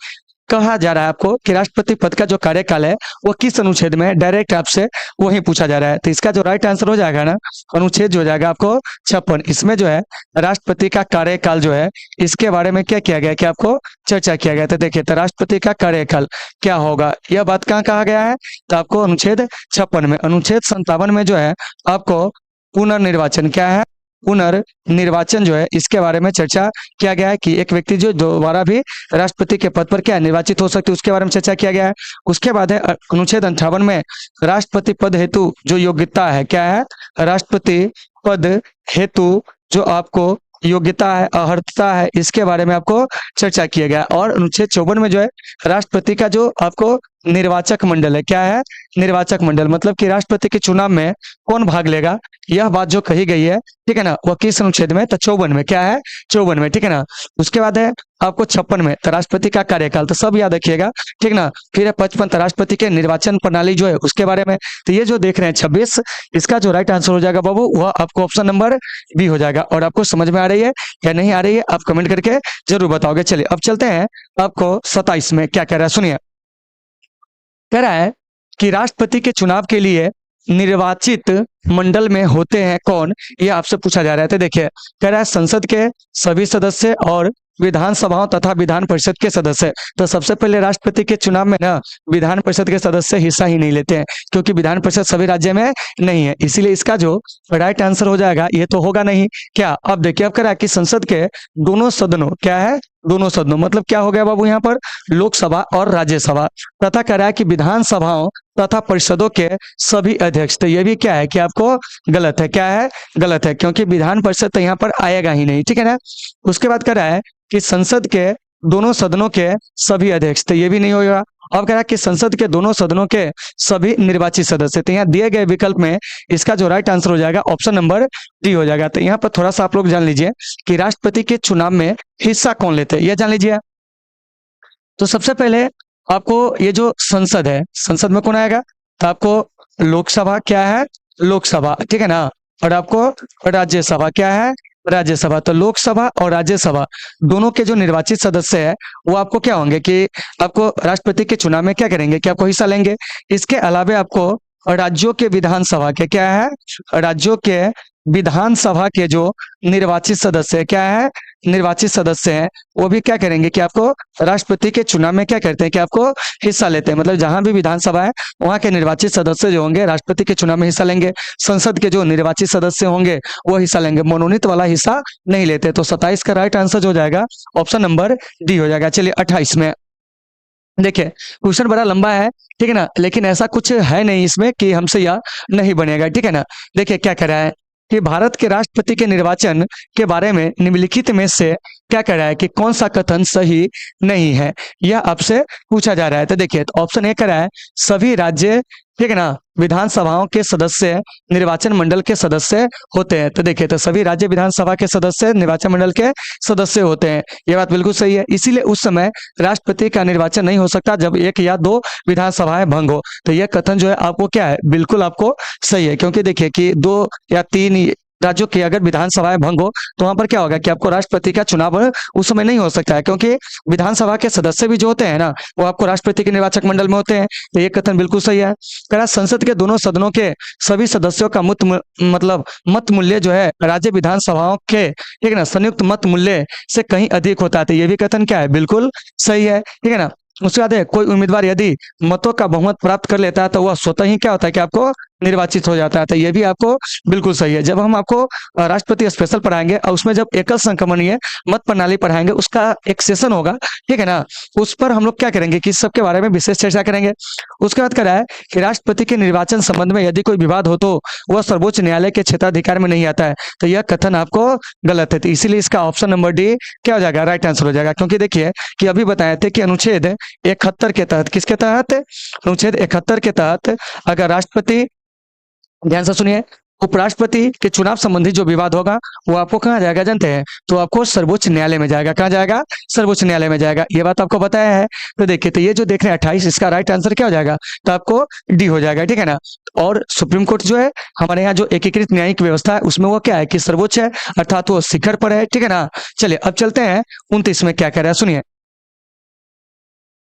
S1: कहा जा रहा है आपको कि राष्ट्रपति पद का जो कार्यकाल है वो किस अनुच्छेद में, डायरेक्ट आपसे वही पूछा जा रहा है। तो इसका जो राइट आंसर हो जाएगा ना, अनुच्छेद जो हो जाएगा आपको 56। इसमें जो है राष्ट्रपति का कार्यकाल जो है इसके बारे में क्या किया गया कि आपको चर्चा किया गया। तो देखिए, तो राष्ट्रपति का कार्यकाल क्या होगा यह बात कहाँ कहा गया है, तो आपको अनुच्छेद 56 में। अनुच्छेद 57 में जो है आपको पुनर्निर्वाचन क्या है, पुनर्निर्वाचन जो है इसके बारे में चर्चा किया गया है कि एक व्यक्ति जो दोबारा भी राष्ट्रपति के पद पर क्या निर्वाचित हो सकते, उसके बारे में चर्चा किया गया है। उसके बाद है अनुच्छेद 58 में राष्ट्रपति पद हेतु जो योग्यता है क्या है, राष्ट्रपति पद हेतु जो आपको योग्यता है, अर्हता है, इसके बारे में आपको चर्चा किया गया। और अनुच्छेद 54 में जो है राष्ट्रपति का जो आपको निर्वाचक मंडल है क्या है, निर्वाचक मंडल मतलब कि राष्ट्रपति के चुनाव में कौन भाग लेगा यह बात जो कही गई है, ठीक है ना, वो किस अनुच्छेद में, तो 54 में। क्या है? 54 में, ठीक है ना। उसके बाद है आपको 56 में तो राष्ट्रपति का कार्यकाल, तो सब याद रखिएगा, ठीक ना। फिर है 55 राष्ट्रपति के निर्वाचन प्रणाली जो है उसके बारे में। तो ये जो देख रहे हैं 26, इसका जो राइट आंसर हो जाएगा बाबू वह आपको ऑप्शन नंबर बी हो जाएगा। और आपको समझ में आ रही है या नहीं आ रही है आप कमेंट करके जरूर बताओगे। चलिए अब चलते हैं आपको 27 में क्या कह रहा है, सुनिए। कह रहा है कि राष्ट्रपति के चुनाव के लिए निर्वाचित मंडल में होते हैं कौन, ये आपसे पूछा जा रहा है। तो देखिए कह रहा है संसद के सभी सदस्य और विधानसभाओं तथा विधान परिषद के सदस्य। तो सबसे पहले राष्ट्रपति के चुनाव में ना विधान परिषद के सदस्य हिस्सा ही नहीं लेते हैं, क्योंकि विधान परिषद सभी राज्य में नहीं है। इसीलिए इसका जो राइट आंसर हो जाएगा ये तो होगा नहीं। क्या अब देखिए अब कह रहा है कि संसद के दोनों सदनों क्या है, दोनों सदनों, मतलब क्या हो गया बाबू यहाँ पर, लोकसभा और राज्यसभा, तथा कह रहा है कि विधानसभाओं तथा परिषदों के सभी अध्यक्ष। तो ये भी क्या है कि आपको गलत है, क्या है, गलत है, क्योंकि विधान परिषद तो यहाँ पर आएगा ही नहीं, ठीक है ना। उसके बाद कह रहा है कि संसद के दोनों सदनों के सभी अध्यक्ष, तो ये भी नहीं होगा। अब कह रहा है कि संसद के दोनों सदनों के सभी निर्वाचित सदस्य। तो यहाँ दिए गए विकल्प में इसका जो राइट आंसर हो जाएगा ऑप्शन नंबर डी हो जाएगा। तो यहाँ पर थोड़ा सा आप लोग जान लीजिए कि राष्ट्रपति के चुनाव में हिस्सा कौन लेते हैं, यह जान लीजिए। तो सबसे पहले आपको ये जो संसद है, संसद में कौन आएगा, तो आपको लोकसभा क्या है, लोकसभा, ठीक है ना, और आपको राज्यसभा क्या है, राज्यसभा। तो लोकसभा और राज्यसभा दोनों के जो निर्वाचित सदस्य है वो आपको क्या होंगे कि आपको राष्ट्रपति के चुनाव में क्या करेंगे कि आपको हिस्सा लेंगे। इसके अलावा आपको राज्यों के विधानसभा के क्या है, राज्यों के विधानसभा के जो निर्वाचित सदस्य क्या है, निर्वाचित सदस्य हैं, वो भी क्या करेंगे कि आपको राष्ट्रपति के चुनाव में क्या करते हैं कि आपको हिस्सा लेते हैं। मतलब जहां भी विधानसभा है वहां के निर्वाचित सदस्य जो होंगे राष्ट्रपति के चुनाव में हिस्सा लेंगे। संसद के जो निर्वाचित सदस्य होंगे वो हिस्सा लेंगे, मनोनीत वाला हिस्सा नहीं लेते। तो 27 का राइट आंसर जो हो जाएगा ऑप्शन नंबर डी हो जाएगा। चलिए 28 में देखिए, क्वेश्चन बड़ा लंबा है, ठीक है ना, लेकिन ऐसा कुछ है नहीं इसमें कि हमसे यह नहीं बनेगा, ठीक है ना। देखिए क्या कह रहा है कि भारत के राष्ट्रपति के निर्वाचन के बारे में निम्नलिखित में से क्या कह रहा है कि कौन सा कथन सही नहीं है, यह आपसे पूछा जा रहा है। तो देखिए, तो ऑप्शन ए कह रहा है सभी राज्य, ठीक है ना, विधानसभाओं के सदस्य निर्वाचन मंडल के सदस्य होते हैं। तो देखिए, तो सभी राज्य विधानसभा के सदस्य निर्वाचन मंडल के सदस्य होते हैं, यह बात बिल्कुल सही है। इसीलिए उस समय राष्ट्रपति का निर्वाचन नहीं हो सकता जब एक या दो विधानसभाएं भंग हो। तो यह कथन जो है आपको क्या है, बिल्कुल आपको सही है, क्योंकि देखिए कि 2 या 3 राज्यों की अगर विधानसभाएं भंग हो तो वहां पर क्या होगा कि आपको राष्ट्रपति का चुनाव उस समय नहीं हो सकता है, क्योंकि विधानसभा के सदस्य भी जो होते हैं ना वो आपको राष्ट्रपति के निर्वाचक मंडल में होते हैं। तो ये कथन बिल्कुल सही है। कह संसद के दोनों सदनों के सभी सदस्यों का मतलब मत मूल्य जो है राज्य विधानसभाओं के, ठीक है ना, संयुक्त मत मूल्य से कहीं अधिक होता है। तो ये भी कथन क्या है, बिल्कुल सही है, ठीक है ना। उसके बाद है कोई उम्मीदवार यदि मतों का बहुमत प्राप्त कर लेता है तो वह स्वतः ही क्या होता है कि आपको निर्वाचित हो जाता है। तो ये भी आपको बिल्कुल सही है। जब हम आपको राष्ट्रपति स्पेशल पढ़ाएंगे और उसमें जब एकल संक्रमणीय मत प्रणाली पढ़ाएंगे उसका एक सेशन होगा, ठीक है ना, उस पर हम लोग क्या करेंगे कि सब के बारे में विशेष चर्चा करेंगे। उसके बाद कह रहा है कि राष्ट्रपति के निर्वाचन संबंध में यदि कोई विवाद हो तो वह सर्वोच्च न्यायालय के क्षेत्राधिकार में नहीं आता है। तो यह कथन आपको गलत है। तो इसीलिए इसका ऑप्शन नंबर डी क्या हो जाएगा, राइट आंसर हो जाएगा। क्योंकि देखिए कि अभी बताए थे कि अनुच्छेद 71 के तहत, किसके तहत, अनुच्छेद 71 के तहत अगर राष्ट्रपति, ध्यान से सुनिए, उपराष्ट्रपति के चुनाव संबंधी जो विवाद होगा वो आपको कहाँ जाएगा जानते हैं, तो आपको सर्वोच्च न्यायालय में जाएगा। कहाँ जाएगा, सर्वोच्च न्यायालय में जाएगा। ये बात आपको बताया है। तो देखिए, तो ये जो देख रहे हैं 28, इसका राइट आंसर क्या हो जाएगा, तो आपको डी हो जाएगा, ठीक है ना। और सुप्रीम कोर्ट जो है हमारे यहाँ जो एकीकृत न्यायिक व्यवस्था है उसमें वो क्या है कि सर्वोच्च है, अर्थात वो शिखर पर है, ठीक है ना। चलिए अब चलते हैं 29 में क्या कह रहा है, सुनिए।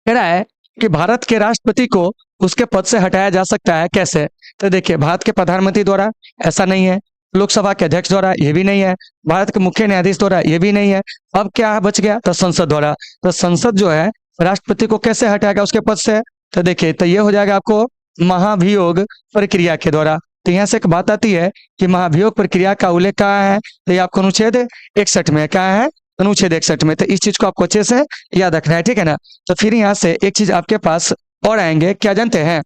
S1: कह रहा है कि भारत के राष्ट्रपति को उसके पद से हटाया जा सकता है, कैसे। तो देखिए, भारत के प्रधानमंत्री द्वारा, ऐसा नहीं है। लोकसभा के अध्यक्ष द्वारा, ये भी नहीं है। भारत के मुख्य न्यायाधीश द्वारा, ये भी नहीं है। अब क्या बच गया, तो संसद द्वारा। तो संसद जो है राष्ट्रपति को कैसे हटाएगा उसके पद से, तो देखिए, तो ये हो जाएगा आपको महाभियोग प्रक्रिया के द्वारा। तो यहाँ से एक बात आती है कि महाभियोग प्रक्रिया का उल्लेख कहाँ है, तो ये आपको अनुच्छेद 61 में, कहाँ है, अनुच्छेद 61 में। तो इस चीज को आपको अच्छे से याद रखना है, ठीक है ना। तो फिर यहाँ से एक चीज आपके पास और आएंगे, क्या जानते हैं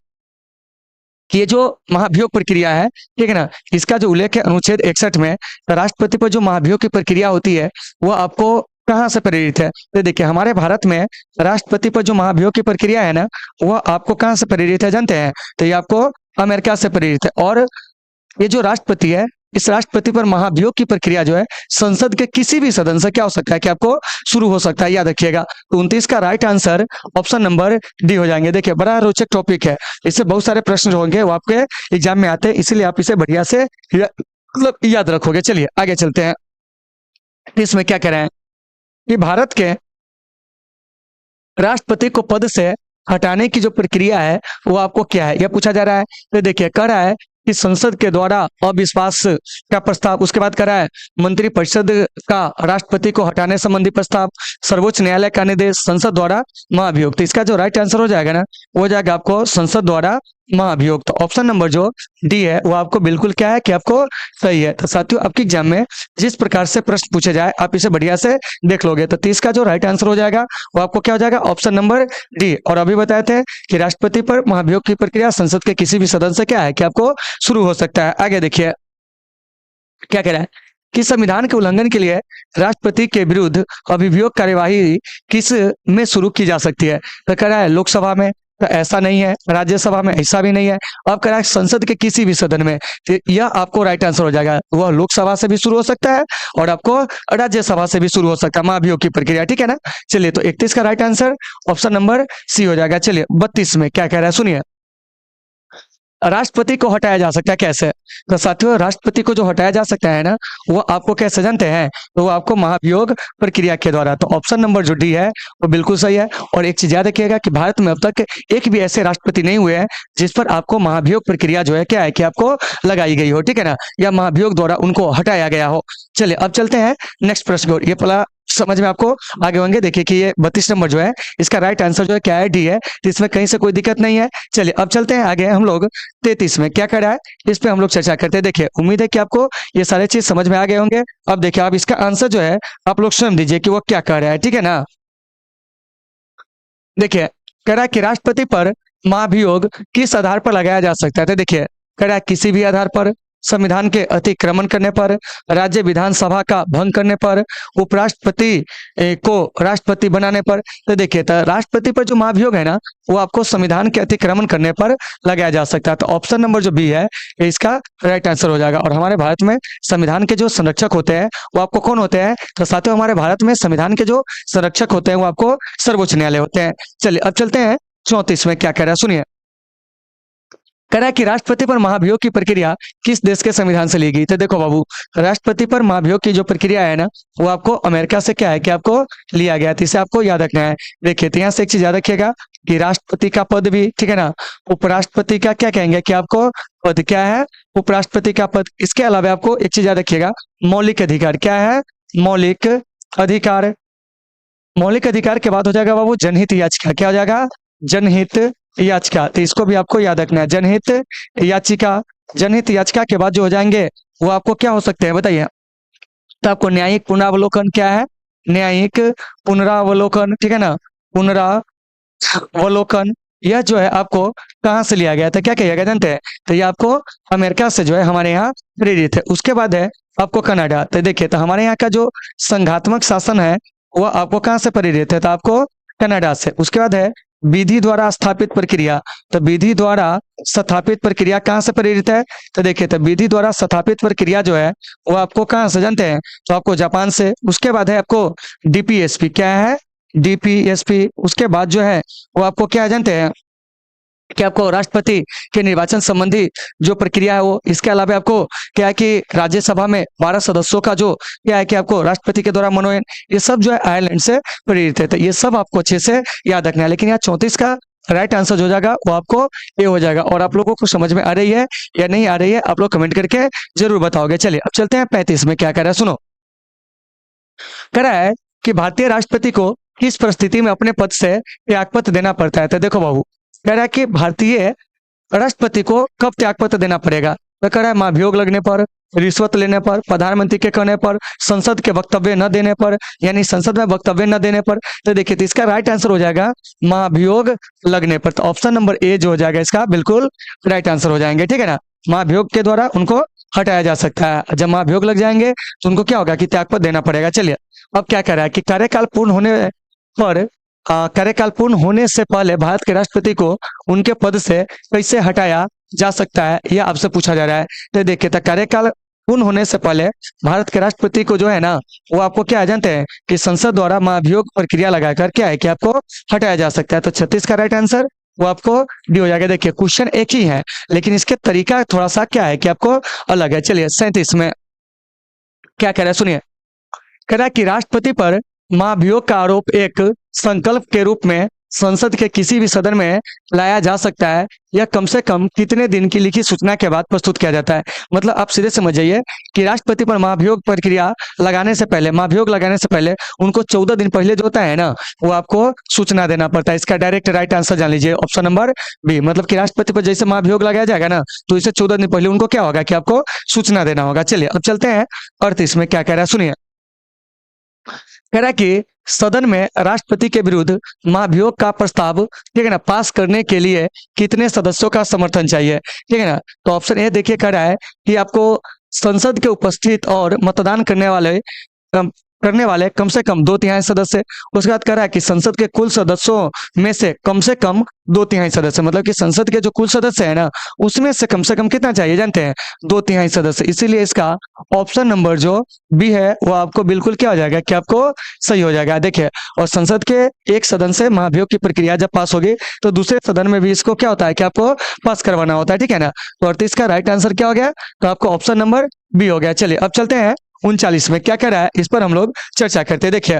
S1: कि ये जो महाभियोग प्रक्रिया है, ठीक है ना, इसका जो उल्लेख है अनुच्छेद 61 में, तो राष्ट्रपति पर जो महाभियोग की प्रक्रिया होती है वो आपको कहाँ से प्रेरित है। तो देखिए, हमारे भारत में राष्ट्रपति पर जो महाभियोग की प्रक्रिया है ना वह आपको कहाँ से प्रेरित है जानते हैं, तो ये आपको अमेरिका से प्रेरित है। और ये जो राष्ट्रपति है, इस राष्ट्रपति पर महाभियोग की प्रक्रिया जो है संसद के किसी भी सदन से क्या हो सकता है कि आपको शुरू हो सकता है, याद रखिएगा। तो 29 का right answer option number D हो जाएंगे। देखिए, बड़ा रोचक टॉपिक है, इससे बहुत सारे प्रश्न होंगे, वो आपके एग्जाम में आते हैं, इसीलिए आप इसे बढ़िया से मतलब याद रखोगे। चलिए आगे चलते हैं। इसमें क्या कह रहे हैं कि भारत के राष्ट्रपति को पद से हटाने की जो प्रक्रिया है वो आपको क्या है, यह पूछा जा रहा है। तो देखिए, कह रहा है कि संसद के द्वारा अविश्वास का प्रस्ताव, उसके बाद कह रहा है मंत्रिपरिषद का राष्ट्रपति को हटाने संबंधी प्रस्ताव, सर्वोच्च न्यायालय का निर्देश, संसद द्वारा महाभियोग। तो इसका जो राइट आंसर हो जाएगा ना वो हो जाएगा आपको संसद द्वारा महाभियोग। तो ऑप्शन नंबर जो डी है वो आपको बिल्कुल क्या है कि आपको सही है। तो साथियों आपके एग्जाम में जिस प्रकार से प्रश्न पूछे जाए आप इसे बढ़िया से देख लोगे। तो 30 का जो राइट आंसर हो जाएगा वो आपको क्या हो जाएगा, ऑप्शन नंबर डी। और अभी बताए थे कि राष्ट्रपति पर महाभियोग की प्रक्रिया संसद के किसी भी सदन से क्या है कि आपको शुरू हो सकता है। आगे देखिए क्या कह रहा है कि संविधान के उल्लंघन के लिए राष्ट्रपति के विरुद्ध अभियोग कार्यवाही किस में शुरू की जा सकती है। तो कह रहा है लोकसभा में, तो ऐसा नहीं है, राज्यसभा में ऐसा भी नहीं है, अब कह रहा है संसद के किसी भी सदन में। तो यह आपको राइट आंसर हो जाएगा। वह लोकसभा से भी शुरू हो सकता है और आपको राज्यसभा से भी शुरू हो सकता है महाभियोग की प्रक्रिया, ठीक है ना। चलिए तो 31 का right answer option number C हो जाएगा। चलिए 32 में क्या कह रहा है सुनिए, राष्ट्रपति को हटाया जा सकता है कैसे। तो साथियों राष्ट्रपति को जो हटाया जा सकता है ना वो आपको कैसे जानते हैं, तो वो आपको महाभियोग प्रक्रिया के द्वारा। तो ऑप्शन नंबर जो डी है वो बिल्कुल सही है। और एक चीज याद रखिएगा कि भारत में अब तक एक भी ऐसे राष्ट्रपति नहीं हुए हैं जिस पर आपको महाभियोग प्रक्रिया जो है क्या है कि आपको लगाई गई हो, ठीक है ना, या महाभियोग द्वारा उनको हटाया गया हो। चलिए अब चलते हैं नेक्स्ट प्रश्न की ओर। ये पहला समझ में आपको आगे होंगे। देखिए कि ये 32 नंबर जो है इसका राइट आंसर जो है क्या है, डी है। तो इसमें कहीं से कोई दिक्कत नहीं है। चलिए अब चलते हैं आगे हम लोग 33 में क्या कर रहा है इस पे हम लोग चर्चा करते हैं। देखिए उम्मीद है कि आपको ये सारे चीज समझ में आ गए होंगे। अब देखिए आप इसका आंसर जो है आप लोग स्वयं दीजिए कि वो क्या कर रहा है, ठीक है ना। देखिए कह रहा है कि राष्ट्रपति पर महाभियोग किस आधार पर लगाया जा सकता है। तो देखिए कह रहा है किसी भी आधार पर, संविधान के अतिक्रमण करने पर, राज्य विधानसभा का भंग करने पर, उपराष्ट्रपति को राष्ट्रपति बनाने पर। तो देखिए तो राष्ट्रपति पर जो महाभियोग है ना वो आपको संविधान के अतिक्रमण करने पर लगाया जा सकता है। तो ऑप्शन नंबर जो बी है ये इसका राइट आंसर हो जाएगा। और हमारे भारत में संविधान के जो संरक्षक होते हैं वो आपको कौन होते हैं, तो साथियों हमारे भारत में संविधान के जो संरक्षक होते हैं वो आपको सर्वोच्च न्यायालय होते हैं। चलिए अब चलते हैं 34 में क्या कह रहा है सुनिए, कह रहा है कि राष्ट्रपति पर महाभियोग की प्रक्रिया किस देश के संविधान से ली गई। तो देखो बाबू राष्ट्रपति पर महाभियोग की जो प्रक्रिया है ना वो आपको अमेरिका से क्या है कि आपको लिया गया। तो इसे आपको याद रखना है। देखिए तो यहाँ से एक चीज याद रखिएगा कि राष्ट्रपति का पद भी, ठीक है ना, उपराष्ट्रपति का क्या कहेंगे कि आपको पद क्या है, उपराष्ट्रपति का पद। इसके अलावा आपको एक चीज याद रखिएगा मौलिक अधिकार क्या है, मौलिक अधिकार। मौलिक अधिकार के बाद हो जाएगा बाबू जनहित याचिका, क्या हो जाएगा, जनहित याचिका। तो इसको भी आपको याद रखना है जनहित याचिका। जनहित याचिका के बाद जो हो जाएंगे वो आपको क्या हो सकते हैं बताइए। तो आपको न्यायिक पुनरावलोकन क्या है, न्यायिक पुनरावलोकन, ठीक है ना, पुनरावलोकन। यह जो है आपको कहाँ से लिया गया था, क्या कहिएगा जानते हैं, तो ये आपको अमेरिका से जो है हमारे यहाँ प्रेरित है। उसके बाद है आपको कनाडा। तो देखिए तो हमारे यहाँ का जो संघात्मक शासन है वह आपको कहाँ से प्रेरित है, तो आपको कनाडा से। उसके बाद है विधि द्वारा स्थापित प्रक्रिया। तो विधि द्वारा स्थापित प्रक्रिया कहाँ से प्रेरित है, तो देखिए तो विधि द्वारा स्थापित प्रक्रिया जो है वो आपको कहाँ से जानते हैं, तो आपको जापान से। उसके बाद है आपको डीपीएसपी, क्या है डीपीएसपी। उसके बाद जो है वो आपको क्या जानते हैं कि आपको राष्ट्रपति के निर्वाचन संबंधी जो प्रक्रिया है वो। इसके अलावा आपको क्या है कि राज्यसभा में 12 सदस्यों का जो क्या है कि आपको राष्ट्रपति के द्वारा मनोनयन, ये सब जो है आयरलैंड से प्रेरित है। तो ये सब आपको अच्छे से याद रखना है। लेकिन यहाँ 34 का राइट आंसर जो हो जाएगा वो आपको ये हो जाएगा। और आप लोगों को समझ में आ रही है या नहीं आ रही है आप लोग कमेंट करके जरूर बताओगे। चलिए अब चलते हैं 35 में क्या कह रहा है सुनो, कह रहा है कि भारतीय राष्ट्रपति को किस परिस्थिति में अपने पद से त्यागपत्र देना पड़ता है। तो देखो बाबू कह रहा है कि भारतीय राष्ट्रपति को कब त्यागपत्र देना पड़ेगा। तो कह रहा है महाभियोग लगने पर, रिश्वत लेने पर, प्रधानमंत्री के कहने पर, संसद के वक्तव्य न देने पर, यानी संसद में वक्तव्य न देने पर। तो देखिए तो इसका राइट आंसर हो जाएगा महाभियोग लगने पर। तो ऑप्शन नंबर ए जो हो जाएगा इसका बिल्कुल राइट आंसर हो जाएंगे, ठीक है ना। महाभियोग के द्वारा उनको हटाया जा सकता है। जब महाभियोग लग जाएंगे तो उनको क्या होगा कि त्यागपत्र देना पड़ेगा। चलिए अब क्या कह रहा है कि कार्यकाल पूर्ण होने पर कार्यकाल पूर्ण होने से पहले भारत के राष्ट्रपति को उनके पद से कैसे हटाया जा सकता है, यह आपसे पूछा जा रहा है। तो देखिए तो कार्यकाल पूर्ण होने से पहले भारत के राष्ट्रपति को जो है ना वो आपको क्या जानते हैं कि संसद द्वारा महाभियोग प्रक्रिया लगाकर क्या है कि आपको हटाया जा सकता है। तो 36 का राइट आंसर वो आपको डी हो जाएगा। देखिए क्वेश्चन एक ही है लेकिन इसके तरीका थोड़ा सा क्या है कि आपको अलग है। चलिए 37 में क्या कह रहा है सुनिए, कह रहा है कि राष्ट्रपति पर महाभियोग का आरोप एक संकल्प के रूप में संसद के किसी भी सदन में लाया जा सकता है, यह कम से कम कितने दिन की लिखित सूचना के बाद प्रस्तुत किया जाता है। मतलब आप सीधे समझ जाइए कि राष्ट्रपति पर महाभियोग प्रक्रिया लगाने से पहले, महाभियोग लगाने से पहले उनको 14 दिन पहले जो होता है ना, वो आपको सूचना देना पड़ता है। इसका डायरेक्ट राइट आंसर जान लीजिए, ऑप्शन नंबर बी। मतलब कि राष्ट्रपति पर जैसे महाभियोग लगाया जाएगा ना, तो इसे 14 दिन पहले उनको क्या होगा कि आपको सूचना देना होगा। चलिए अब चलते हैं 38 में क्या कह रहा है, सुनिए। कह रहा है कि सदन में राष्ट्रपति के विरुद्ध महाभियोग का प्रस्ताव, ठीक है ना, पास करने के लिए कितने सदस्यों का समर्थन चाहिए, ठीक है ना। तो ऑप्शन ए देखिए, कह रहा है कि आपको संसद के उपस्थित और मतदान करने वाले कम से कम 2/3 सदस्य। उसके बाद कह रहा है कि संसद के कुल सदस्यों में से कम 2/3 सदस्य। मतलब कि संसद के जो कुल सदस्य है ना, उसमें से कम कितना चाहिए जानते हैं, 2/3 सदस्य। इसीलिए इसका ऑप्शन नंबर जो बी है वो आपको बिल्कुल क्या हो जाएगा कि आपको सही हो जाएगा। देखिए, और संसद के एक सदन से महाभियोग की प्रक्रिया जब पास होगी तो दूसरे सदन में भी इसको क्या होता है कि आपको पास करवाना होता है, ठीक है ना। तो 38 का राइट आंसर क्या हो गया, तो आपको ऑप्शन नंबर बी हो गया। चलिए अब चलते हैं 39 में, क्या कह रहा है इस पर हम लोग चर्चा करते हैं। देखिए,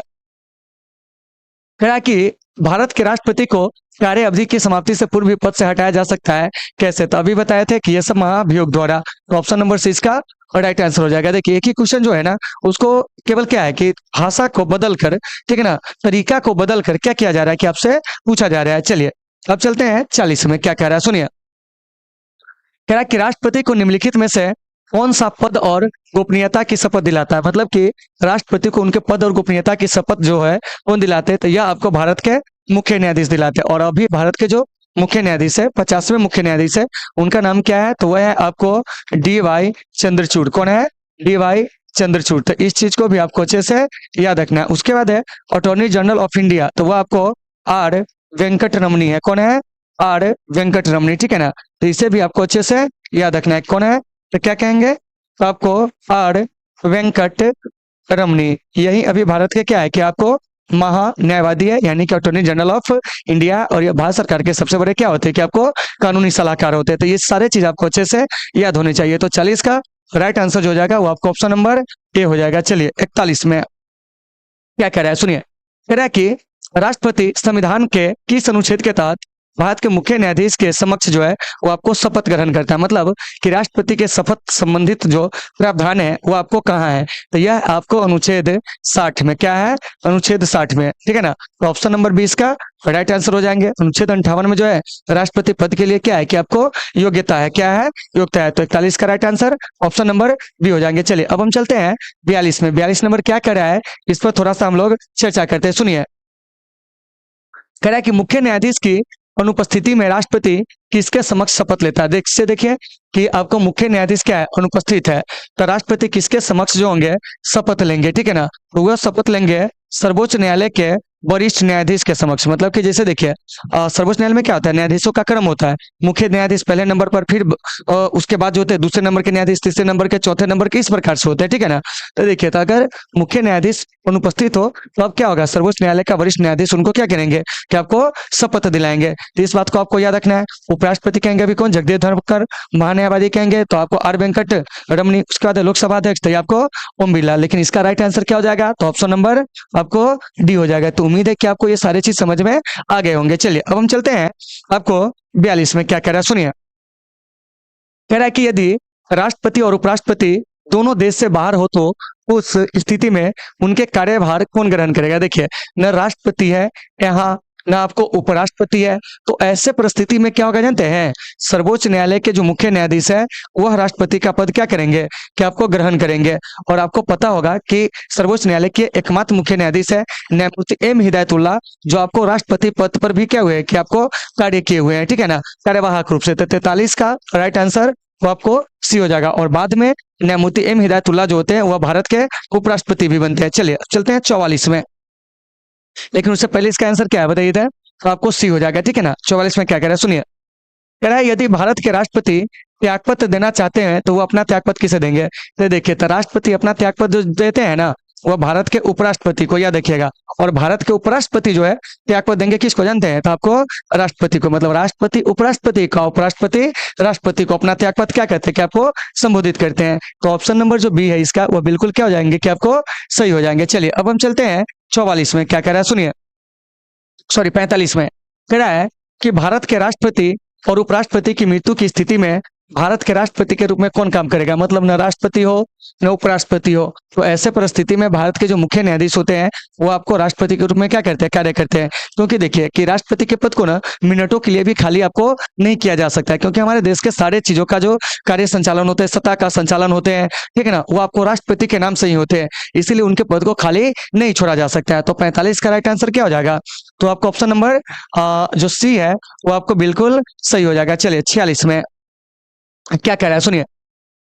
S1: कह रहा है कि भारत के राष्ट्रपति को कार्य अवधि की समाप्ति से पूर्व भी पद से हटाया जा सकता है, कैसे। तो अभी बताए थे कि यह सब महाभियोग द्वारा। तो ऑप्शन नंबर सी इसका राइट आंसर हो जाएगा। देखिए, एक ही क्वेश्चन जो है ना, उसको केवल क्या है कि भाषा को बदल कर, ठीक है ना, तरीका को बदल कर क्या किया जा रहा है कि आपसे पूछा जा रहा है। चलिए अब चलते हैं 40 में, क्या कह रहा है सुनिए। कह रहा है कि राष्ट्रपति को निम्नलिखित में से कौन सा पद और गोपनीयता की शपथ दिलाता है। मतलब कि राष्ट्रपति को उनके पद और गोपनीयता की शपथ जो है कौन दिलाते हैं, तो यह आपको भारत के मुख्य न्यायाधीश दिलाते हैं। और अभी भारत के जो मुख्य न्यायाधीश है, 50वें मुख्य न्यायाधीश है, उनका नाम क्या है, तो वह है आपको DY चंद्रचूड़। कौन है, DY चंद्रचूड़। तो इस चीज को भी आपको अच्छे से याद रखना है। उसके बाद है अटॉर्नी जनरल ऑफ इंडिया, तो वह आपको R वेंकट रमनी है। कौन है, R वेंकट रमनी, ठीक है ना। तो इसे भी आपको अच्छे से याद रखना है। कौन है, तो क्या कहेंगे, तो आपको R वेंकट रमनी। यही अभी भारत के क्या है कि आपको महान्यायवादी है, यानी कि अटॉर्नी जनरल ऑफ इंडिया। और ये भारत सरकार के सबसे बड़े क्या होते हैं कि आपको कानूनी सलाहकार होते हैं। तो ये सारे चीज आपको अच्छे से याद होनी चाहिए। तो 40 का राइट आंसर जो हो जाएगा वो आपको ऑप्शन नंबर ए हो जाएगा। चलिए 41 में क्या कह रहा है सुनिए। कह रहा है कि राष्ट्रपति संविधान के किस अनुच्छेद के तहत भारत के मुख्य न्यायाधीश के समक्ष जो है वो आपको शपथ ग्रहण करता है। मतलब कि राष्ट्रपति के शपथ संबंधित जो प्रावधान है वो आपको कहाँ है, तो यह आपको अनुच्छेद 60 में, क्या है, अनुच्छेद 60 में, ठीक है ना। तो ऑप्शन नंबर 20 का राइट आंसर हो जाएंगे। अनुच्छेद 58 में जो है राष्ट्रपति पद के लिए क्या है कि आपको योग्यता है, क्या है, योग्यता है। तो 41 का right answer option number B हो जाएंगे। चलिए अब हम चलते हैं 42 में। 42 नंबर क्या कर रहा है, इस पर थोड़ा सा हम लोग चर्चा करते हैं, सुनिए। कह रहा है कि मुख्य न्यायाधीश की अनुपस्थिति में राष्ट्रपति किसके समक्ष शपथ लेता है। देखिए कि आपको मुख्य न्यायाधीश क्या है, अनुपस्थित है, तो राष्ट्रपति किसके समक्ष जो होंगे शपथ लेंगे, ठीक है ना। तो वह शपथ लेंगे सर्वोच्च न्यायालय के वरिष्ठ न्यायाधीश के समक्ष। मतलब कि जैसे देखिए सर्वोच्च न्यायालय में क्या होता है, न्यायाधीशों का क्रम होता है, मुख्य न्यायाधीश पहले नंबर पर, फिर उसके बाद जो होते हैं दूसरे नंबर के न्यायाधीश, तीसरे नंबर के, चौथे नंबर के, इस प्रकार से होते हैं, ठीक है ना। तो देखिए, तो अगर मुख्य न्यायाधीश अनुपस्थित हो तो अब क्या होगा, सर्वोच्च न्यायालय का वरिष्ठ न्यायाधीश उनको क्या करेंगे कि आपको शपथ दिलाएंगे। तो इस बात को आपको याद रखना है। उपराष्ट्रपति कहेंगे अभी कौन, जगदीप धनखड़। महान्यायवादी कहेंगे तो आपको R वेंकट रमनी। उसके बाद लोकसभा अध्यक्ष तो आपको ओम बिरला। लेकिन इसका राइट आंसर क्या हो जाएगा, तो ऑप्शन नंबर आपको डी हो जाएगा। तो उम्मीद है कि आपको ये सारे चीज समझ में आ गए होंगे। चलिए अब हम चलते हैं आपको 42 में, क्या कह रहा है सुनिए। कह रहा है कि यदि राष्ट्रपति और उपराष्ट्रपति दोनों देश से बाहर हो तो उस स्थिति में उनके कार्यभार कौन ग्रहण करेगा। देखिए, न राष्ट्रपति है यहाँ, ना आपको उपराष्ट्रपति है, तो ऐसे परिस्थिति में क्या होगा जानते हैं, सर्वोच्च न्यायालय के जो मुख्य न्यायाधीश है वह राष्ट्रपति का पद क्या करेंगे कि आपको ग्रहण करेंगे। और आपको पता होगा कि सर्वोच्च न्यायालय के एकमात्र मुख्य न्यायाधीश है न्यायमूर्ति M हिदायतुल्लाह, जो आपको राष्ट्रपति पद पर भी क्या हुए कि आपको कार्य किए हुए हैं, ठीक है ना, कार्यवाहक रूप से। 43 का राइट आंसर वो आपको सी हो जाएगा। और बाद में न्यायमूर्ति M हिदायतुल्लाह जो होते हैं वह भारत के उपराष्ट्रपति भी बनते हैं। चलिए चलते हैं 44 में, लेकिन उससे पहले इसका आंसर क्या है बताइए, तो आपको सी हो जाएगा, ठीक है ना। 44 में क्या कह रहा है सुनिए। कह रहा है यदि भारत के राष्ट्रपति त्यागपत्र देना चाहते हैं तो वो अपना त्यागपत्र किसे देंगे। तो देखिए, तो राष्ट्रपति अपना त्यागपत्र जो देते हैं ना वह भारत के उपराष्ट्रपति को, याद रखिएगा। और भारत के उपराष्ट्रपति जो है त्यागपत्र देंगे किसको जानते हैं, तो आपको राष्ट्रपति को। मतलब राष्ट्रपति उपराष्ट्रपति का, उपराष्ट्रपति राष्ट्रपति को अपना त्यागपत्र क्या कहते हैं कि आपको संबोधित करते हैं। तो ऑप्शन नंबर जो बी है इसका वो बिल्कुल क्या हो जाएंगे कि आपको सही हो जाएंगे। चलिए अब हम चलते हैं 44 में, क्या कह रहा है सुनिए, सॉरी 45 में। कह रहा है कि भारत के राष्ट्रपति और उपराष्ट्रपति की मृत्यु की स्थिति में भारत के राष्ट्रपति के रूप में कौन काम करेगा, मतलब न राष्ट्रपति हो न उपराष्ट्रपति हो। तो ऐसे परिस्थिति में भारत के जो मुख्य न्यायाधीश होते हैं वो आपको राष्ट्रपति के रूप में क्या करते हैं, कार्य करते हैं। क्योंकि देखिए कि राष्ट्रपति के पद को ना मिनटों के लिए भी खाली आपको नहीं किया जा सकता है, क्योंकि हमारे देश के सारे चीजों का जो कार्य संचालन होते हैं, सत्ता का संचालन होते हैं, ठीक है ना, वो आपको राष्ट्रपति के नाम से ही होते हैं, इसीलिए उनके पद को खाली नहीं छोड़ा जा सकता है। तो 45 का राइट आंसर क्या हो जाएगा, तो आपको ऑप्शन नंबर जो सी है वो आपको बिल्कुल सही हो जाएगा। चलिए 46 में क्या कह रहा है सुनिए,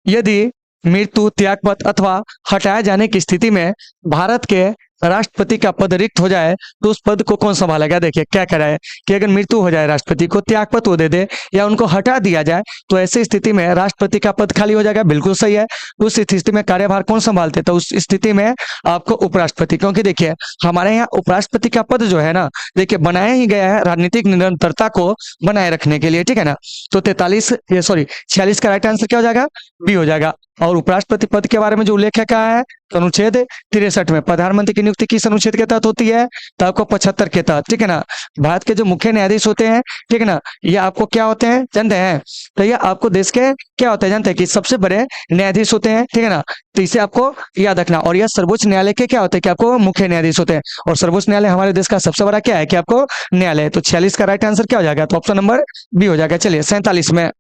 S1: यदि मृत्यु, त्यागपत्र अथवा हटाए जाने की स्थिति में भारत के राष्ट्रपति का पद रिक्त हो जाए तो उस पद को कौन संभालेगा। देखिए क्या कह रहा है कि अगर मृत्यु हो जाए राष्ट्रपति को, त्यागपत्र वो दे दे या उनको हटा दिया जाए तो ऐसी स्थिति में राष्ट्रपति का पद खाली हो जाएगा, बिल्कुल सही है। उस स्थिति में कार्यभार कौन संभालते, तो उस स्थिति में आपको उपराष्ट्रपति, क्योंकि देखिए हमारे यहाँ उपराष्ट्रपति का पद जो है ना, देखिए बनाया ही गया है राजनीतिक निरंतरता को बनाए रखने के लिए, ठीक है ना। तो 46 का राइट आंसर क्या हो जाएगा, बी हो जाएगा। और उपराष्ट्रपति पद के बारे में जो उल्लेख है कहा है, अनुच्छेद 63 में प्रधानमंत्री की नियुक्ति किस अनुच्छेद के तहत होती है, तो आपको 75 के तहत, ठीक है ना। भारत के जो मुख्य न्यायाधीश होते हैं, ठीक है ना, ये आपको क्या होते हैं जानते हैं, तो ये आपको देश के क्या होते हैं जानते हैं कि सबसे बड़े न्यायाधीश होते हैं, ठीक है ना। तो इसे आपको याद रखना। और यह सर्वोच्च न्यायालय के क्या होते हैं कि आपको मुख्य न्यायाधीश होते हैं, और सर्वोच्च न्यायालय हमारे देश का सबसे बड़ा क्या है कि आपको न्यायालय। तो 46 का राइट आंसर क्या हो जाएगा, तो ऑप्शन नंबर बी हो जाएगा। चलिए 47 में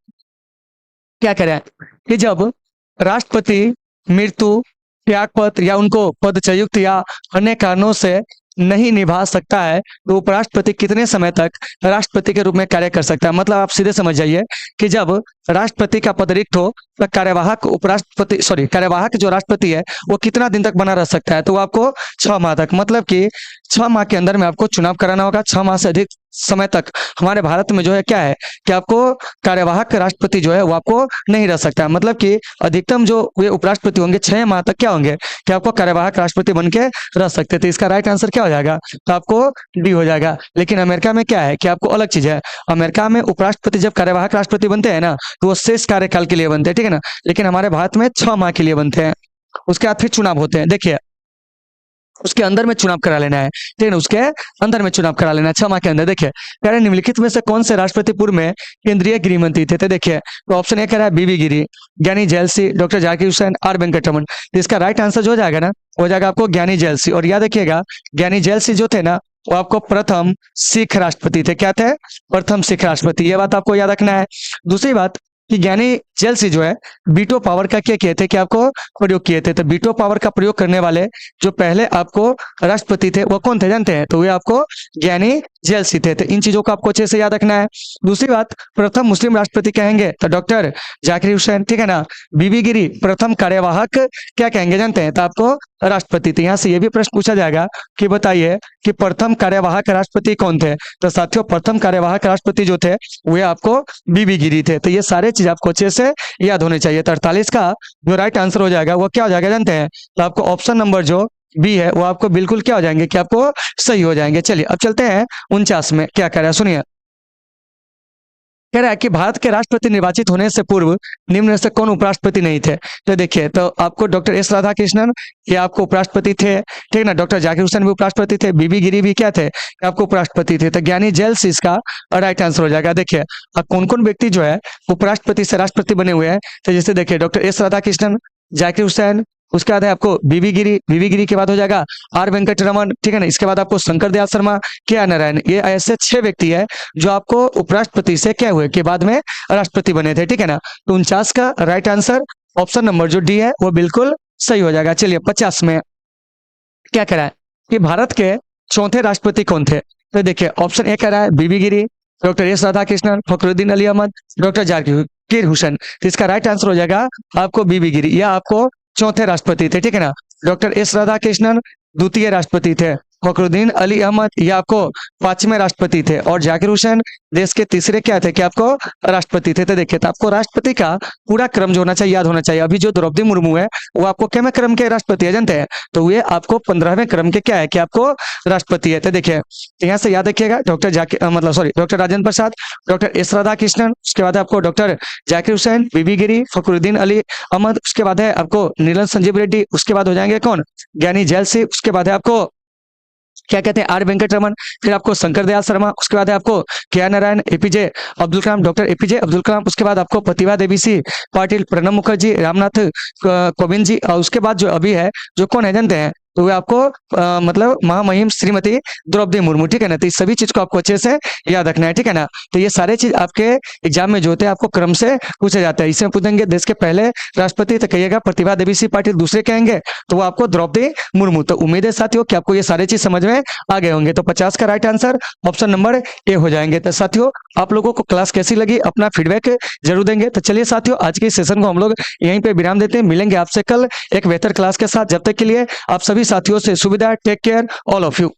S1: क्या करें कि जब राष्ट्रपति मृत्यु, त्यागपत्र या उनको पदच्युत या अन्य कारणों से नहीं निभा सकता है तो उपराष्ट्रपति कितने समय तक राष्ट्रपति के रूप में कार्य कर सकता है। मतलब आप सीधे समझ जाइए कि जब राष्ट्रपति का पद रिक्त हो तो कार्यवाहक जो राष्ट्रपति है वो कितना दिन तक बना रह सकता है, तो आपको 6 माह तक, मतलब कि 6 माह के अंदर में आपको चुनाव कराना होगा। 6 माह से अधिक समय तक हमारे भारत में जो है क्या है कि आपको कार्यवाहक राष्ट्रपति जो है वो आपको नहीं रह सकता। मतलब कि अधिकतम जो वे उपराष्ट्रपति होंगे 6 माह तक क्या होंगे कि आपको कार्यवाहक राष्ट्रपति बन के रह सकते थे। इसका राइट आंसर क्या हो जाएगा, तो आपको डी हो जाएगा। लेकिन अमेरिका में क्या है कि आपको अलग चीज है, अमेरिका में उपराष्ट्रपति जब कार्यवाहक राष्ट्रपति बनते हैं ना तो वो शेष कार्यकाल के लिए बनते हैं, ठीक है ना। लेकिन हमारे भारत में 6 माह के लिए बनते हैं, उसके बाद फिर चुनाव होते हैं। देखिए उसके अंदर में चुनाव करा लेना है, ठीक है, उसके अंदर में चुनाव करा लेना है 6 माह के अंदर। देखिए कह रहे निम्नलिखित में से कौन से राष्ट्रपति पूर्व में केंद्रीय गृह मंत्री थे, तो देखिए तो ऑप्शन ए कह रहा है बीबी गिरी, ज्ञानी जैल सिंह, डॉक्टर जाकिर हुसैन, आर वेंकटरमन। तो इसका राइट आंसर जो हो जाएगा ना हो जाएगा आपको ज्ञानी जैल सिंह। और याद रखिएगा ज्ञानी जैल सिंह जो थे ना वो आपको प्रथम सिख राष्ट्रपति थे। क्या थे, प्रथम सिख राष्ट्रपति, ये बात आपको याद रखना है। दूसरी बात कि ज्ञानी जैल सिंह जो है वीटो पावर का क्या किए थे कि आपको प्रयोग किए थे। तो वीटो पावर का प्रयोग करने वाले जो पहले आपको राष्ट्रपति थे वो कौन थे जानते हैं, तो वे आपको ज्ञानी जैल सिंह थे। तो इन चीजों को आपको अच्छे से याद रखना है। दूसरी बात प्रथम मुस्लिम राष्ट्रपति कहेंगे तो डॉक्टर जाकिर हुसैन, ठीक है ना। बीबी गिरी प्रथम कार्यवाहक क्या कहेंगे जानते हैं, तो आपको राष्ट्रपति। तो यहाँ से ये भी प्रश्न पूछा जाएगा कि बताइए कि प्रथम कार्यवाहक राष्ट्रपति कौन थे, तो साथियों प्रथम कार्यवाहक राष्ट्रपति जो थे वे आपको बीबी गिरी थे। तो ये सारे चीज आपको अच्छे से याद होने चाहिए। तो 48 का जो राइट आंसर हो जाएगा वो क्या हो जाएगा जानते हैं, तो आपको ऑप्शन नंबर जो बी है वो आपको बिल्कुल क्या हो जाएंगे कि आपको सही हो जाएंगे। चलिए अब चलते हैं 49 में, क्या कह रहा है सुनिए। कह रहा है कि भारत के राष्ट्रपति निर्वाचित होने से पूर्व निम्न में से कौन उपराष्ट्रपति नहीं थे, तो देखिए तो आपको डॉक्टर एस राधाकृष्णन ये आपको उपराष्ट्रपति थे, ठीक है ना। डॉक्टर जाकिर हुसैन भी उपराष्ट्रपति थे, बीबी गिरी भी क्या थे आपको उपराष्ट्रपति थे। तो ज्ञानी जैल सिंह इसका राइट आंसर हो जाएगा। देखिए अब कौन कौन व्यक्ति जो है उपराष्ट्रपति से राष्ट्रपति बने हुए हैं, तो जैसे देखिए डॉक्टर एस राधाकृष्णन, जाकिर हुसैन, उसके बाद है आपको बीबी गिरी के बाद हो जाएगा आर वेंकटरमन, ठीक है ना। इसके बाद आपको शंकर दयाल शर्मा, के आर नारायण। ये ऐसे 6 व्यक्ति है जो आपको उपराष्ट्रपति से क्या हुए कि बाद में राष्ट्रपति बने थे, ठीक है ना। तो 49 का राइट आंसर ऑप्शन नंबर जो डी है वो बिल्कुल सही हो जाएगा। चलिए 50 में क्या कह रहा है कि भारत के चौथे राष्ट्रपति कौन थे, तो देखिए ऑप्शन ए कह रहा है बीबी Giri, doctor S Radhakrishnan, Fakhruddin Ali Ahmed, doctor Zakir Hussain. तो इसका राइट आंसर हो जाएगा आपको बीबी गिरी, या आपको चौथे राष्ट्रपति थे, ठीक है ना। डॉक्टर एस राधाकृष्णन द्वितीय राष्ट्रपति थे, फखरुद्दीन अली अहमद ये आपको 5वें राष्ट्रपति थे, और जाकिर हुसैन देश के तीसरे क्या थे कि आपको राष्ट्रपति थे। तो देखिए तो आपको राष्ट्रपति का पूरा क्रम जो होना चाहिए याद होना चाहिए। अभी जो द्रौपदी मुर्मू है वो आपको क्या क्रम के राष्ट्रपति है जानते हैं, तो वे आपको 15वें क्रम के क्या है कि आपको राष्ट्रपति है। तो देखिए यहाँ से याद रखिएगा doctor Rajendra Prasad, doctor S Radhakrishnan, उसके बाद आपको डॉक्टर जाकिर हुसैन, बीबी गिरी, फखरुद्दीन अली अहमद, उसके बाद है आपको नीलम संजीव रेड्डी, उसके बाद हो जाएंगे कौन ज्ञानी जैल सिंह, उसके बाद है आपको क्या कहते हैं आर वेंकट रमन, फिर आपको शंकर दयाल शर्मा, उसके बाद है आपको K R Narayan, APJ Abdul Kalam, doctor APJ Abdul Kalam, उसके बाद आपको प्रतिभा देवी सी पाटिल, प्रणब मुखर्जी, रामनाथ कोविंद जी, और उसके बाद जो अभी है जो कौन है जानते हैं, तो वे आपको मतलब महामहिम श्रीमती द्रौपदी मुर्मू, ठीक है ना। तो इस सभी चीज को आपको अच्छे से याद रखना है, ठीक है ना। तो ये सारे चीज आपके एग्जाम में जो होते हैं आपको क्रम से पूछे जाते हैं। इसमें पूछेंगे देश के पहले राष्ट्रपति, तो कहिएगा प्रतिभा देवी सी पाटिल, दूसरे कहेंगे तो वो आपको द्रौपदी मुर्मू। तो उम्मीद है साथियों कि आपको ये सारे चीज समझ में आ गए होंगे। तो 50 का right answer option number A हो जाएंगे। तो साथियों आप लोगों को क्लास कैसी लगी अपना फीडबैक जरूर देंगे। तो चलिए साथियों आज के सेशन को हम लोग यहीं पे विराम देते हैं, मिलेंगे आपसे कल एक बेहतर क्लास के साथ। जब तक के लिए आप सभी साथियों से सुविधा, take care all of you.